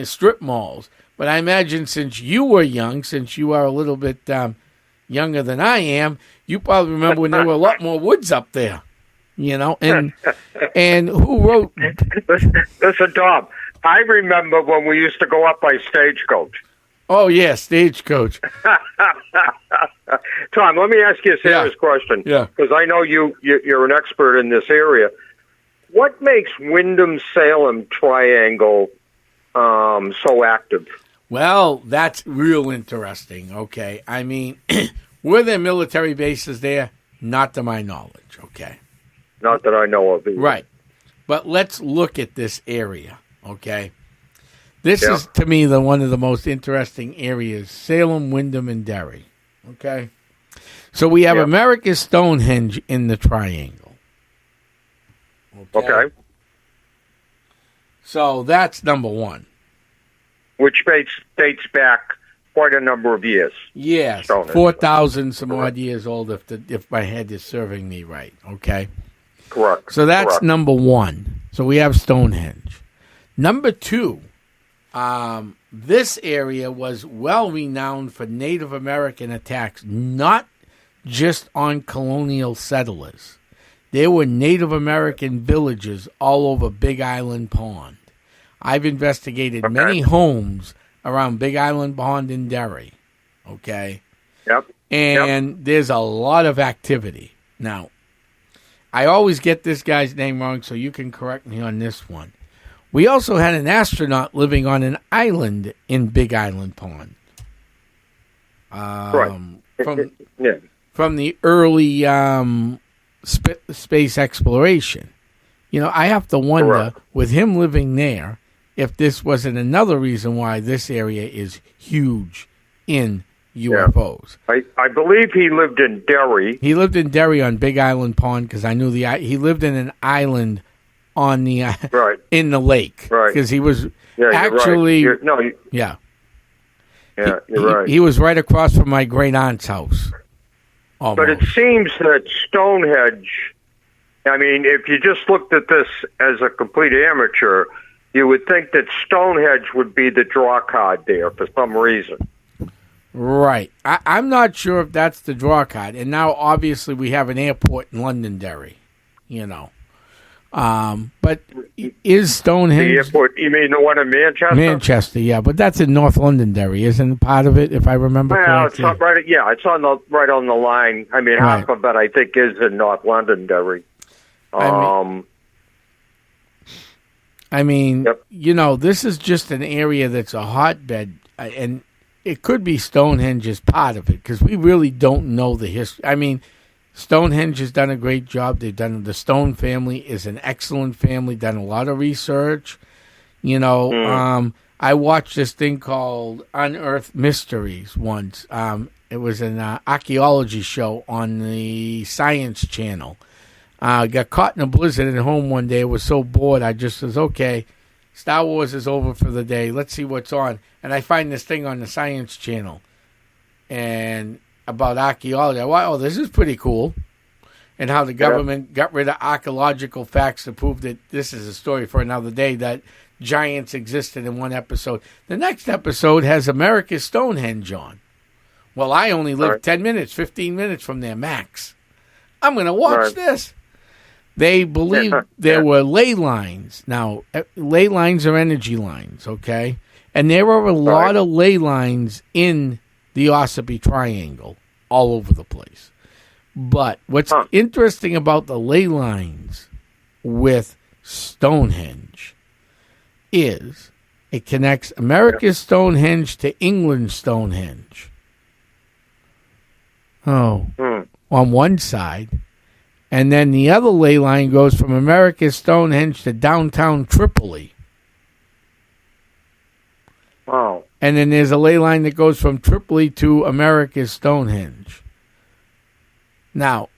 strip malls. But I imagine since you were young, since you are a little bit younger than I am, you probably remember when there were a lot more woods up there. And who wrote... Listen, Tom, I remember when we used to go up by Stagecoach. Oh, yeah, Stagecoach. Tom, let me ask you a serious question. Yeah. Because I know you're an expert in this area. What makes Wyndham-Salem Triangle so active? Well, that's real interesting, okay? I mean, were there military bases there? Not to my knowledge, okay? Not that I know of either. Right. But let's look at this area, okay? This is, to me, one of the most interesting areas, Salem, Wyndham, and Derry, okay? So we have America's Stonehenge in the triangle. Okay. So that's number one. Which dates back quite a number of years. Yes, 4,000 some odd years old if my head is serving me right, okay? Correct. So that's number one. So we have Stonehenge. Number two, this area was well renowned for Native American attacks, not just on colonial settlers. There were Native American villages all over Big Island Pond. I've investigated many homes around Big Island Pond in Derry, okay? Yep. And there's a lot of activity. Now, I always get this guy's name wrong, so you can correct me on this one. We also had an astronaut living on an island in Big Island Pond. From the early space exploration. I have to wonder, with him living there, if this wasn't another reason why this area is huge in UFOs. I believe he lived in Derry. He lived in Derry on Big Island Pond because I knew he lived in an island on the in the lake because he was actually you're right. He was right across from my great aunt's house. Almost. But it seems that Stonehenge, I mean, if you just looked at this as a complete amateur, you would think that Stonehenge would be the draw card there for some reason. Right. I'm not sure if that's the draw card. And now, obviously, we have an airport in Londonderry, But is Stonehenge... The airport, you mean the one in Manchester? Manchester, yeah. But that's in North Londonderry, isn't part of it, if I remember correctly? It's right, it's right on the line. I mean, half of it, I think, is in North Londonderry. This is just an area that's a hotbed, and it could be Stonehenge as part of it, because we really don't know the history. I mean, Stonehenge has done a great job. The Stone family is an excellent family, done a lot of research. I watched this thing called Unearthed Mysteries once. It was an archaeology show on the Science Channel. I got caught in a blizzard at home one day. I was so bored, I just was, okay, Star Wars is over for the day. Let's see what's on. And I find this thing on the Science Channel and about archaeology. I went, this is pretty cool. And how the government got rid of archaeological facts to prove that this is a story for another day, that giants existed in one episode. The next episode has America's Stonehenge on. Well, I only live 10 minutes, 15 minutes from there, max. I'm going to watch this. They believe there were ley lines. Now, ley lines are energy lines, okay? And there are a lot of ley lines in the Ossipee Triangle all over the place. But what's interesting about the ley lines with Stonehenge is it connects America's Stonehenge to England's Stonehenge. On one side. And then the other ley line goes from America's Stonehenge to downtown Tripoli. Wow. And then there's a ley line that goes from Tripoli to America's Stonehenge. Now,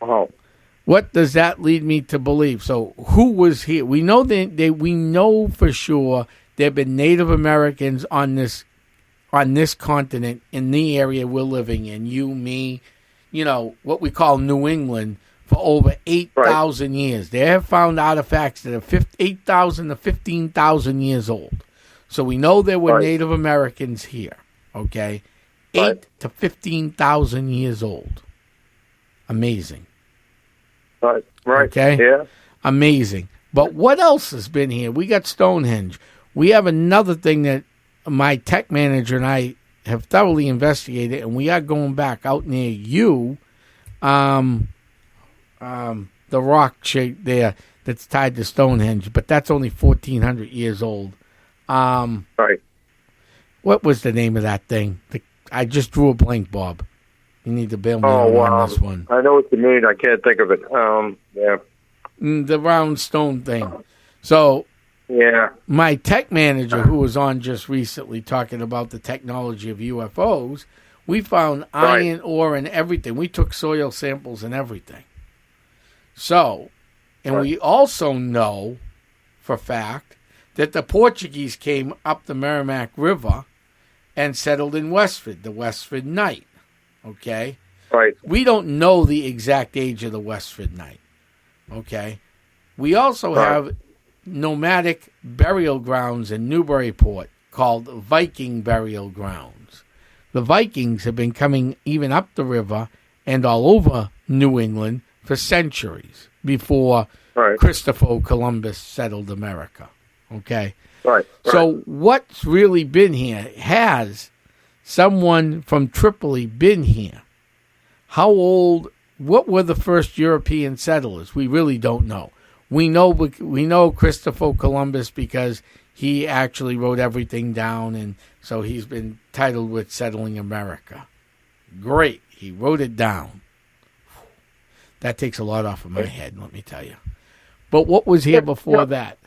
what does that lead me to believe? So, who was here? We know we know for sure there have been Native Americans on this continent in the area we're living in. You, me, what we call New England for over 8,000 years. They have found artifacts that are 8,000 to 15,000 years old. So we know there were Native Americans here. Okay, 8 to 15,000 years old. Amazing. Right. Okay? Yeah. Amazing. But what else has been here? We got Stonehenge. We have another thing that my tech manager and I have thoroughly investigated, and we are going back out near you, the rock shape there that's tied to Stonehenge, but that's only 1,400 years old. Right. What was the name of that thing? I just drew a blank, Bob. You need to bail me out on this one. I know what you mean. I can't think of it. Yeah. The round stone thing. So, my tech manager, who was on just recently talking about the technology of UFOs, we found iron ore and everything. We took soil samples and everything. So, and we also know for fact that the Portuguese came up the Merrimack River and settled in Westford, the Westford Knight. Okay? Right. We don't know the exact age of the Westford Knight. Okay? We also have nomadic burial grounds in Newburyport called Viking burial grounds. The Vikings have been coming even up the river and all over New England for centuries before Christopher Columbus settled America. Okay? Right. So what's really been here? Has someone from Tripoli been here? How old? What were the first European settlers? We really don't know. We know Christopher Columbus because he actually wrote everything down, and so he's been titled with settling America. Great. He wrote it down. That takes a lot off of my head, let me tell you. But what was here before that?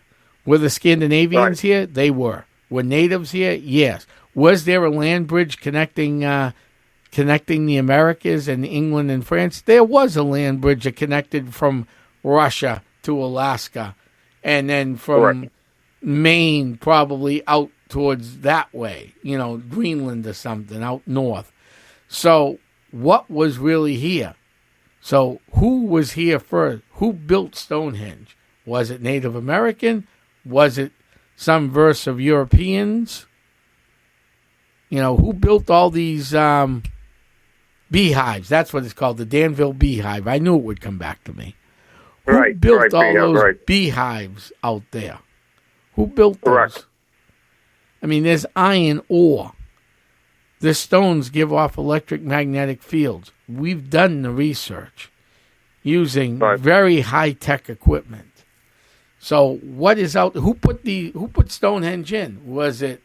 Were the Scandinavians here? They were. Were natives here? Yes. Was there a land bridge connecting the Americas and England and France? There was a land bridge that connected from Russia to Alaska, and then from Maine probably out towards that way, Greenland or something out north. So what was really here? So who was here first? Who built Stonehenge? Was it Native American? Was it some verse of Europeans? Who built all these beehives? That's what it's called, the Danville Beehive. I knew it would come back to me. Who built all those beehives out there? Who built those? I mean, there's iron ore. The stones give off electric-magnetic fields. We've done the research using very high-tech equipment. So what is out? Who put Stonehenge in? Was it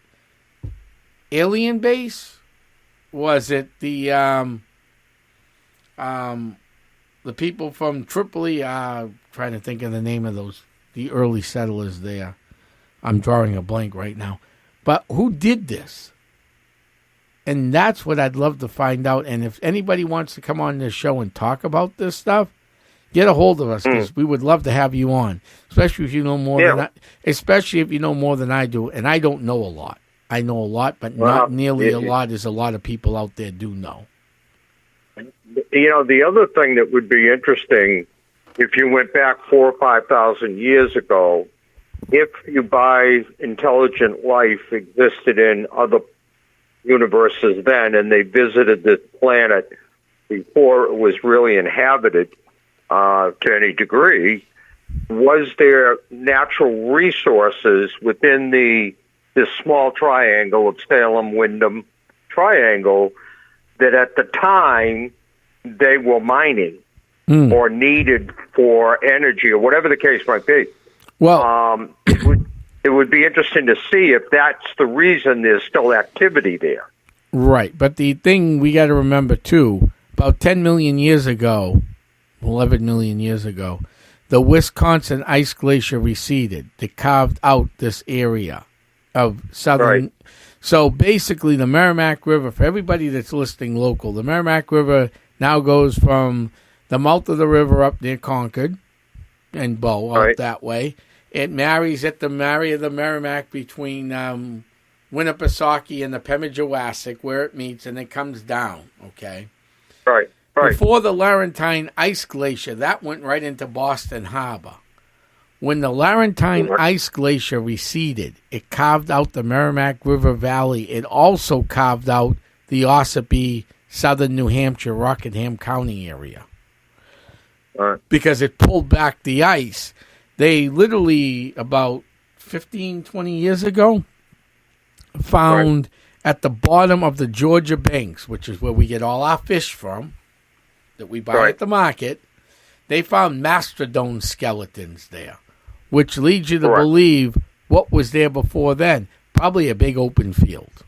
alien base? Was it the the people from Tripoli, trying to think of the name of the early settlers there. I'm drawing a blank right now. But who did this? And that's what I'd love to find out. And if anybody wants to come on this show and talk about this stuff, get a hold of us, because we would love to have you on, especially if you know more than I do. And I don't know a lot. I know a lot, but not nearly a lot as a lot of people out there do know. The other thing that would be interesting, if you went back 4,000 or 5,000 years ago, if you by intelligent life existed in other universes then, and they visited this planet before it was really inhabited to any degree, was there natural resources within this small triangle of Salem-Windham Triangle that at the time they were mining or needed for energy or whatever the case might be? Well, it would be interesting to see if that's the reason there's still activity there. Right, but the thing we got to remember, too, about 10 million years ago, 11 million years ago, the Wisconsin ice glacier receded. They carved out this area of southern. Right. So basically, the Merrimack River, for everybody that's listening local, the Merrimack River now goes from the mouth of the river up near Concord and Bow out that way. It marries at the of the Merrimack between Winnipesaukee and the Pemigewasset, where it meets, and it comes down, okay? Right. Before the Laurentine Ice Glacier, that went right into Boston Harbor. When the Laurentine Ice Glacier receded, it carved out the Merrimack River Valley. It also carved out the Ossipee, southern New Hampshire, Rockingham County area. Because it pulled back the ice. They literally, about 15, 20 years ago, found at the bottom of the Georgia banks, which is where we get all our fish from, that we buy at the market, they found mastodon skeletons there, which leads you to believe what was there before then. Probably a big open field.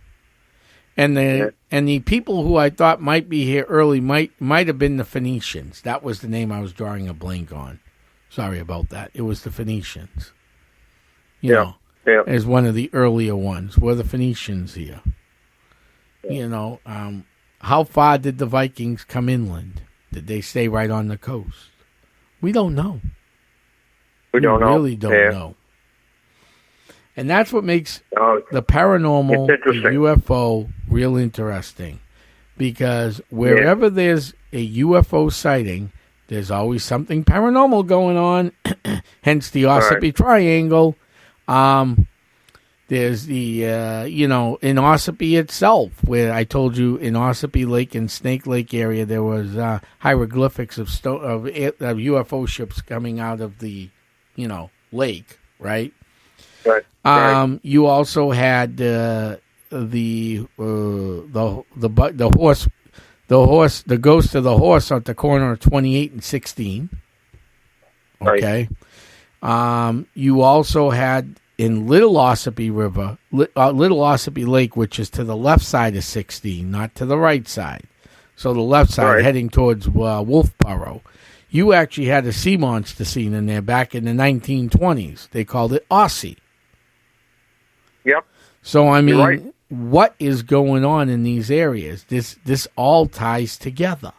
And the people who I thought might be here early might have been the Phoenicians. That was the name I was drawing a blank on. Sorry about that. It was the Phoenicians. You know, as one of the earlier ones. Were the Phoenicians here? Yeah. How far did the Vikings come inland? Did they stay right on the coast? We don't know. We don't know. Really don't know. And that's what makes the paranormal, the UFO, real interesting. Because wherever there's a UFO sighting, there's always something paranormal going on. Hence the Ossipee Triangle. There's the, in Ossipee itself, where I told you in Ossipee Lake and Snake Lake area, there was hieroglyphics of UFO ships coming out of the, lake, right? Right. You also had the ghost of the horse at the corner of 28 and 16. Okay. Right. You also had in Little Ossipee River, Little Ossipee Lake, which is to the left side of 16, not to the right side. So the left side heading towards Wolfboro. You actually had a sea monster scene in there back in the 1920s. They called it Aussie. Yep. So, I mean, what is going on in these areas? This all ties together.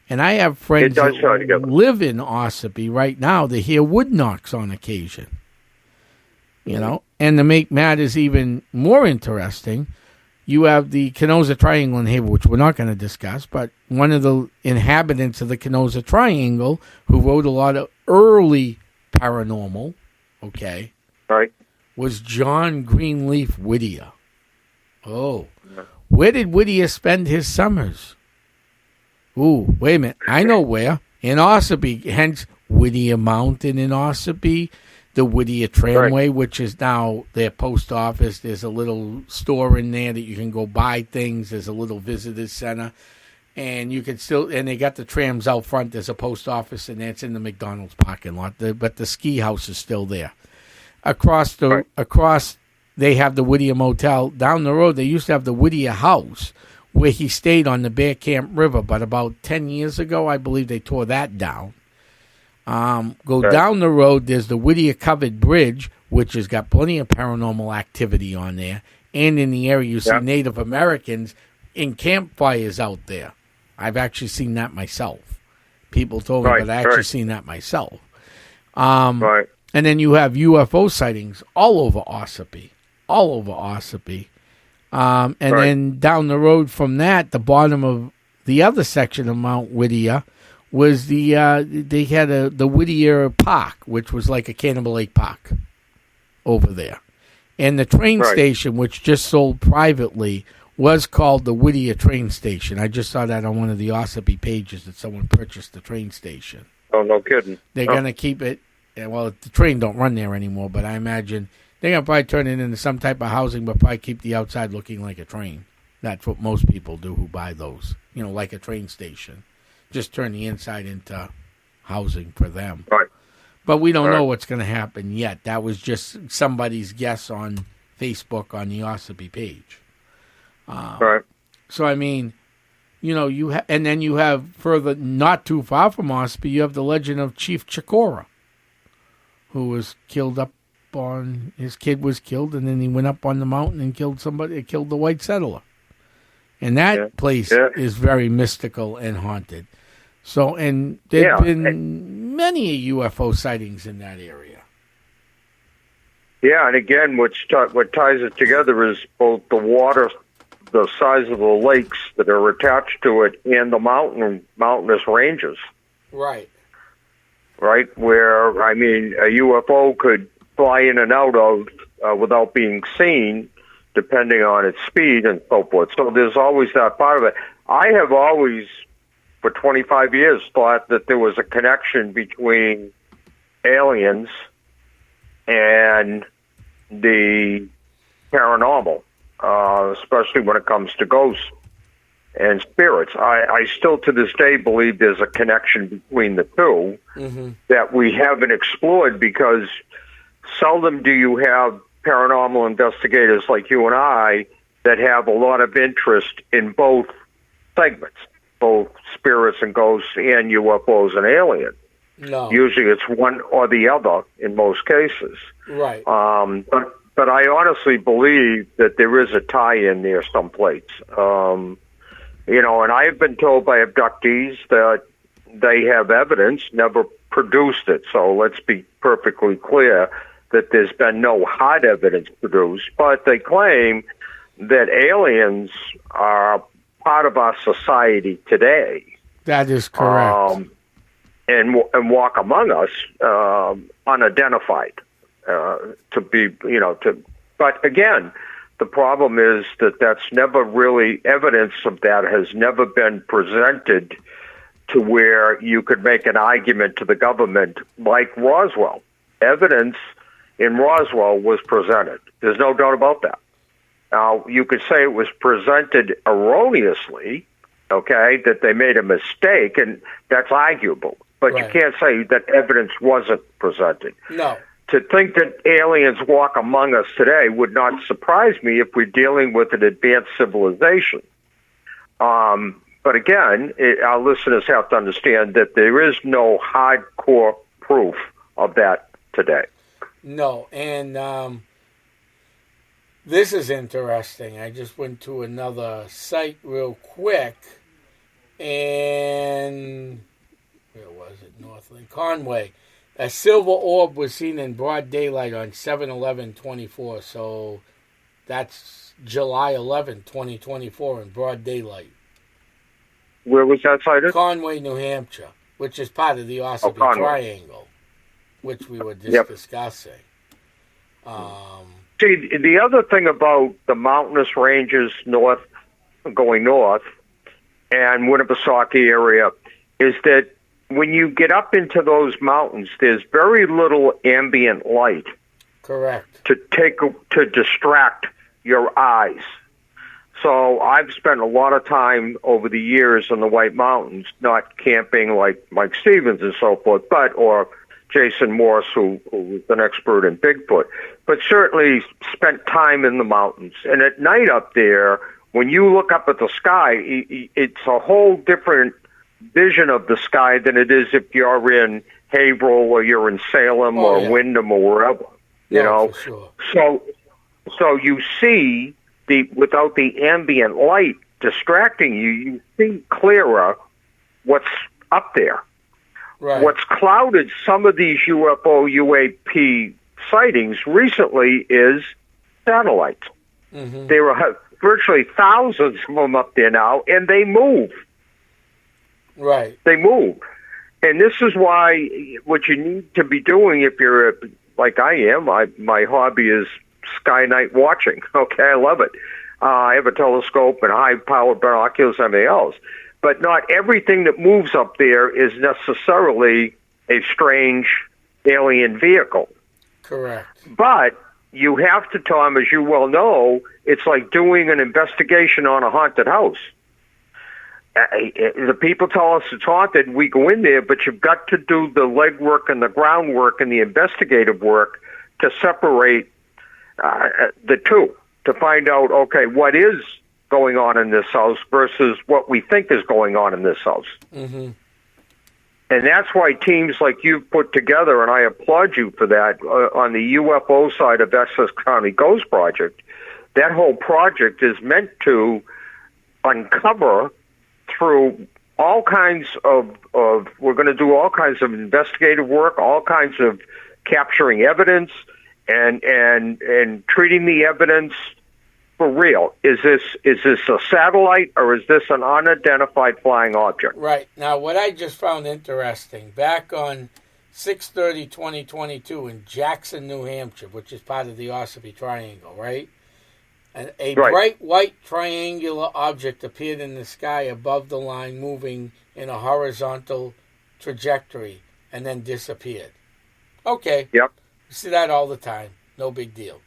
And I have friends that live in Ossipee right now. They hear wood knocks on occasion. And to make matters even more interesting, you have the Canosa Triangle in Haverhill, which we're not going to discuss, but one of the inhabitants of the Canosa Triangle who wrote a lot of early paranormal, was John Greenleaf Whittier. Oh. Where did Whittier spend his summers? Ooh, wait a minute. I know where. In Ossipee, hence Whittier Mountain in Ossipee. The Whittier Tramway, which is now their post office. There's a little store in there that you can go buy things. There's a little visitor center. And you can still, and they got the trams out front. There's a post office in there. It's in the McDonald's parking lot. But the ski house is still there. Across, they have the Whittier Motel. Down the road, they used to have the Whittier House, where he stayed on the Bear Camp River. But about 10 years ago, I believe they tore that down. Go down the road, there's the Whittier Covered Bridge, which has got plenty of paranormal activity on there. And in the area, you see Native Americans in campfires out there. I've actually seen that myself. People told me, but I actually seen that myself. And then you have UFO sightings all over Ossipee. And then down the road from that, the bottom of the other section of Mount Whittier was they had the Whittier Park, which was like a Cannibal Lake Park over there. And the train station, which just sold privately, was called the Whittier Train Station. I just saw that on one of the Ossipee pages that someone purchased the train station. Oh, no kidding. They're going to keep it. Well, the train don't run there anymore, but I imagine they're going to probably turn it into some type of housing, but probably keep the outside looking like a train. That's what most people do who buy those, like a train station. Just turn the inside into housing for them. Right. But we don't know what's going to happen yet. That was just somebody's guess on Facebook on the Ossipee page. So, I mean, and then you have further, not too far from Ossipee, you have the legend of Chief Chikora, who was killed his kid was killed, and then he went up on the mountain and killed the white settler. And that place is very mystical and haunted. So, and there have been many UFO sightings in that area. Yeah, and again, what ties it together is both the water, the size of the lakes that are attached to it, and the mountainous ranges. Right. Right, where, I mean, a UFO could fly in and out of without being seen, depending on its speed and so forth. So there's always that part of it. I have always, for 25 years, thought that there was a connection between aliens and the paranormal, especially when it comes to ghosts and spirits. I still to this day believe there's a connection between the two that we haven't explored, because seldom do you have paranormal investigators like you and I that have a lot of interest in both segments, both spirits and ghosts and UFOs and aliens. No. Usually it's one or the other in most cases. Right. But I honestly believe that there is a tie-in there someplace. And I've been told by abductees that they have evidence, never produced it. So let's be perfectly clear that there's been no hard evidence produced, but they claim that aliens are part of our society today. That is correct. And walk among us unidentified. But again, the problem is that that's never really, evidence of that has never been presented to where you could make an argument to the government like Roswell. Evidence in Roswell was presented. There's no doubt about that. Now, you could say it was presented erroneously, that they made a mistake, and that's arguable. But you can't say that evidence wasn't presented. No. To think that aliens walk among us today would not surprise me if we're dealing with an advanced civilization. But again, our listeners have to understand that there is no hardcore proof of that today. No, and this is interesting. I just went to another site real quick, and where was it? Northland, Conway. A silver orb was seen in broad daylight on 7/11/24, so that's July 11, 2024, in broad daylight. Where was that sighted? Conway, New Hampshire, which is part of the Ossipee Triangle, which we were just discussing. See, the other thing about the mountainous ranges going north, and Winnipesaukee area, is that when you get up into those mountains, there's very little ambient light. Correct. To distract your eyes. So I've spent a lot of time over the years in the White Mountains, not camping like Mike Stevens and so forth, or Jason Morse, who was an expert in Bigfoot, but certainly spent time in the mountains. And at night up there, when you look up at the sky, it's a whole different vision of the sky than it is if you're in Haverhill or you're in Salem or Wyndham or wherever. You know, for sure. So you see without the ambient light distracting you, you see clearer what's up there. Right. What's clouded some of these UFO UAP sightings recently is satellites. Mm-hmm. There are virtually thousands of them up there now, and they move. Right. They move. And this is why what you need to be doing if you're like I am, my hobby is sky night watching. Okay, I love it. I have a telescope and high-powered binoculars and everything else. But not everything that moves up there is necessarily a strange alien vehicle. Correct. But you have to, Tom, as you well know, it's like doing an investigation on a haunted house. The people tell us it's haunted, we go in there, but you've got to do the legwork and the groundwork and the investigative work to separate the two, to find out, okay, what is going on in this house versus what we think is going on in this house. Mm-hmm. And that's why teams like you've put together, and I applaud you for that, on the UFO side of Essex County Ghost Project, that whole project is meant to uncover through all kinds of we're going to do all kinds of investigative work, all kinds of capturing evidence and treating the evidence for real. Is this a satellite or is this an unidentified flying object? Right. Now, what I just found interesting, back on 6/30/2022 in Jackson, New Hampshire, which is part of the Ossipee Triangle, right? A bright white triangular object appeared in the sky above the line, moving in a horizontal trajectory, and then disappeared. Okay. Yep. You see that all the time. No big deal.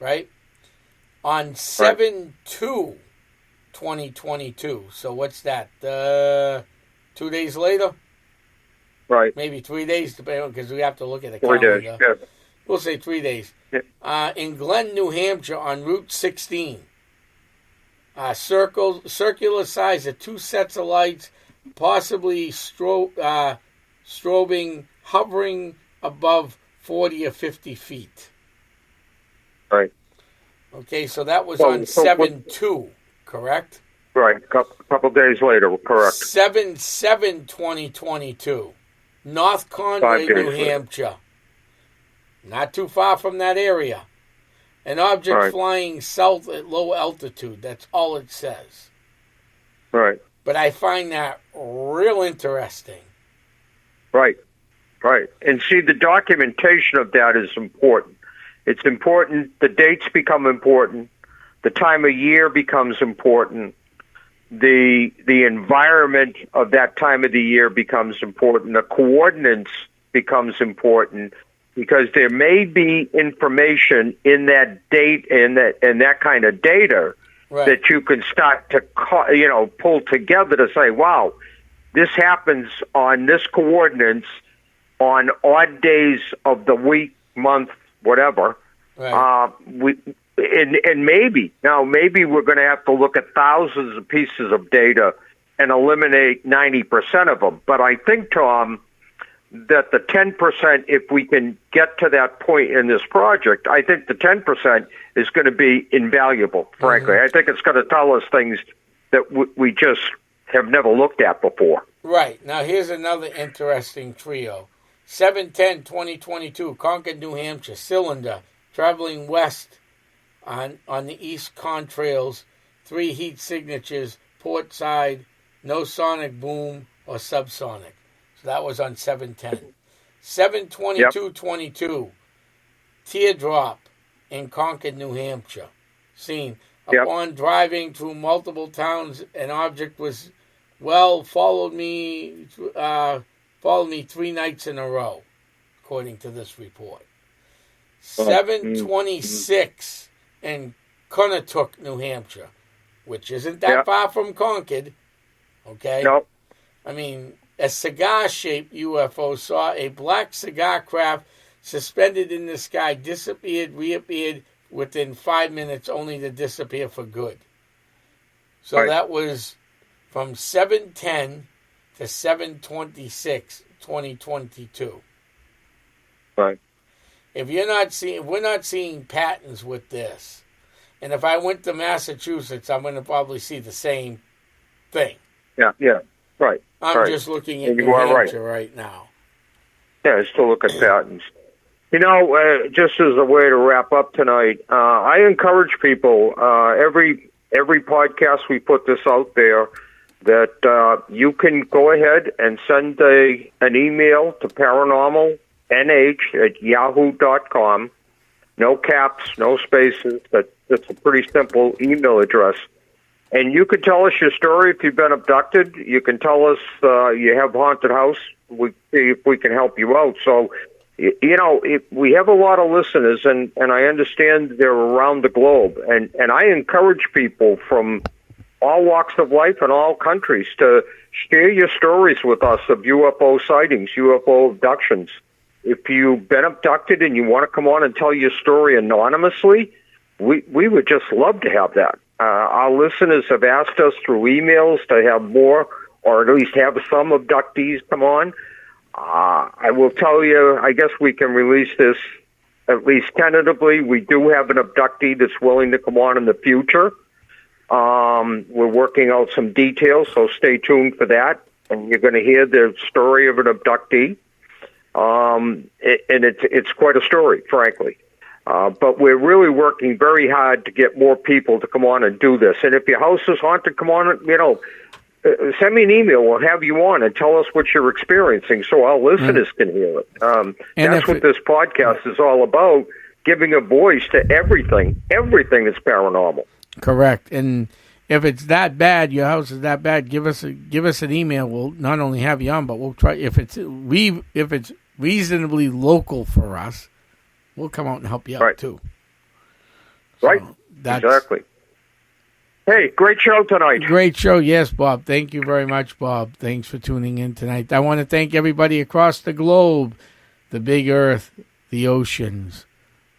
Right? On 7/2/2022, so what's that? 2 days later? Right. Maybe 3 days, depending on, because we have to look at the 3 calendar. days, yeah. We'll say 3 days. Yeah. In Glen, New Hampshire, on Route 16, circular size of two sets of lights, possibly strobing, hovering above 40 or 50 feet. Right. Okay, so that was on 7/2, correct? Right, a couple days later, correct. 7/7/2022, North Conway, New Hampshire. Not too far from that area. An object flying south at low altitude. That's all it says. Right. But I find that real interesting. Right. And see, the documentation of that is important. It's important. The dates become important. The time of year becomes important. The environment of that time of the year becomes important. The coordinates becomes important. Because there may be information in that date and that kind of data that you can start to pull together to say, wow, this happens on this coordinates on odd days of the week, month, whatever. Right. Maybe we're going to have to look at thousands of pieces of data and eliminate 90% of them. But I think, Tom, that the 10%, if we can get to that point in this project, I think the 10% is going to be invaluable, frankly. Mm-hmm. I think it's going to tell us things that we just have never looked at before. Right. Now, here's another interesting trio. 7/10/2022, Concord, New Hampshire, cylinder, traveling west on the East Contrails, 3 heat signatures, port side, no sonic boom or subsonic. That was on 7/10. 7/22/22, teardrop in Concord, New Hampshire. Seen. Upon driving through multiple towns, an object was, followed me 3 nights in a row, according to this report. 7/26 in Conococheague, New Hampshire, which isn't that far from Concord. Okay? Nope. I mean, a cigar-shaped UFO saw a black cigar craft suspended in the sky, disappeared, reappeared within 5 minutes, only to disappear for good. So that was from 7/10 to 7/26, 2022. Right. If we're not seeing patterns with this, and if I went to Massachusetts, I'm going to probably see the same thing. Yeah, right. I'm just looking at New Hampshire right now. Yeah, still look at patterns. You know, just as a way to wrap up tonight, I encourage people, every podcast we put this out there, that you can go ahead and send an email to paranormalnh@yahoo.com. No caps, no spaces. That's a pretty simple email address. And you can tell us your story if you've been abducted. You can tell us you have a haunted house. We see if we can help you out. So, you know, we have a lot of listeners, and I understand they're around the globe. And I encourage people from all walks of life and all countries to share your stories with us of UFO sightings, UFO abductions. If you've been abducted and you want to come on and tell your story anonymously, we would just love to have that. Our listeners have asked us through emails to have more, or at least have some abductees come on. I will tell you, I guess we can release this at least tentatively. We do have an abductee that's willing to come on in the future. We're working out some details, so stay tuned for that. And you're going to hear the story of an abductee. And it's quite a story, frankly. But we're really working very hard to get more people to come on and do this. And if your house is haunted, come on, send me an email. We'll have you on and tell us what you're experiencing so our listeners can hear it. That's what this podcast is all about, giving a voice to everything that's paranormal. Correct. And if it's that bad, your house is that bad, give us an email. We'll not only have you on, but we'll try, if it's reasonably local for us, we'll come out and help you out too. So right. Exactly. Hey, great show tonight. Great show. Yes, Bob. Thank you very much, Bob. Thanks for tuning in tonight. I want to thank everybody across the globe, the big earth, the oceans,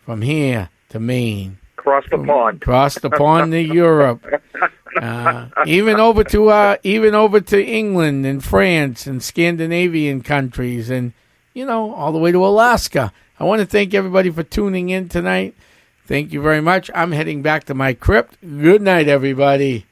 from here to Maine. Across the pond. Across the pond to Europe. Even over to England and France and Scandinavian countries and, all the way to Alaska. I want to thank everybody for tuning in tonight. Thank you very much. I'm heading back to my crypt. Good night, everybody.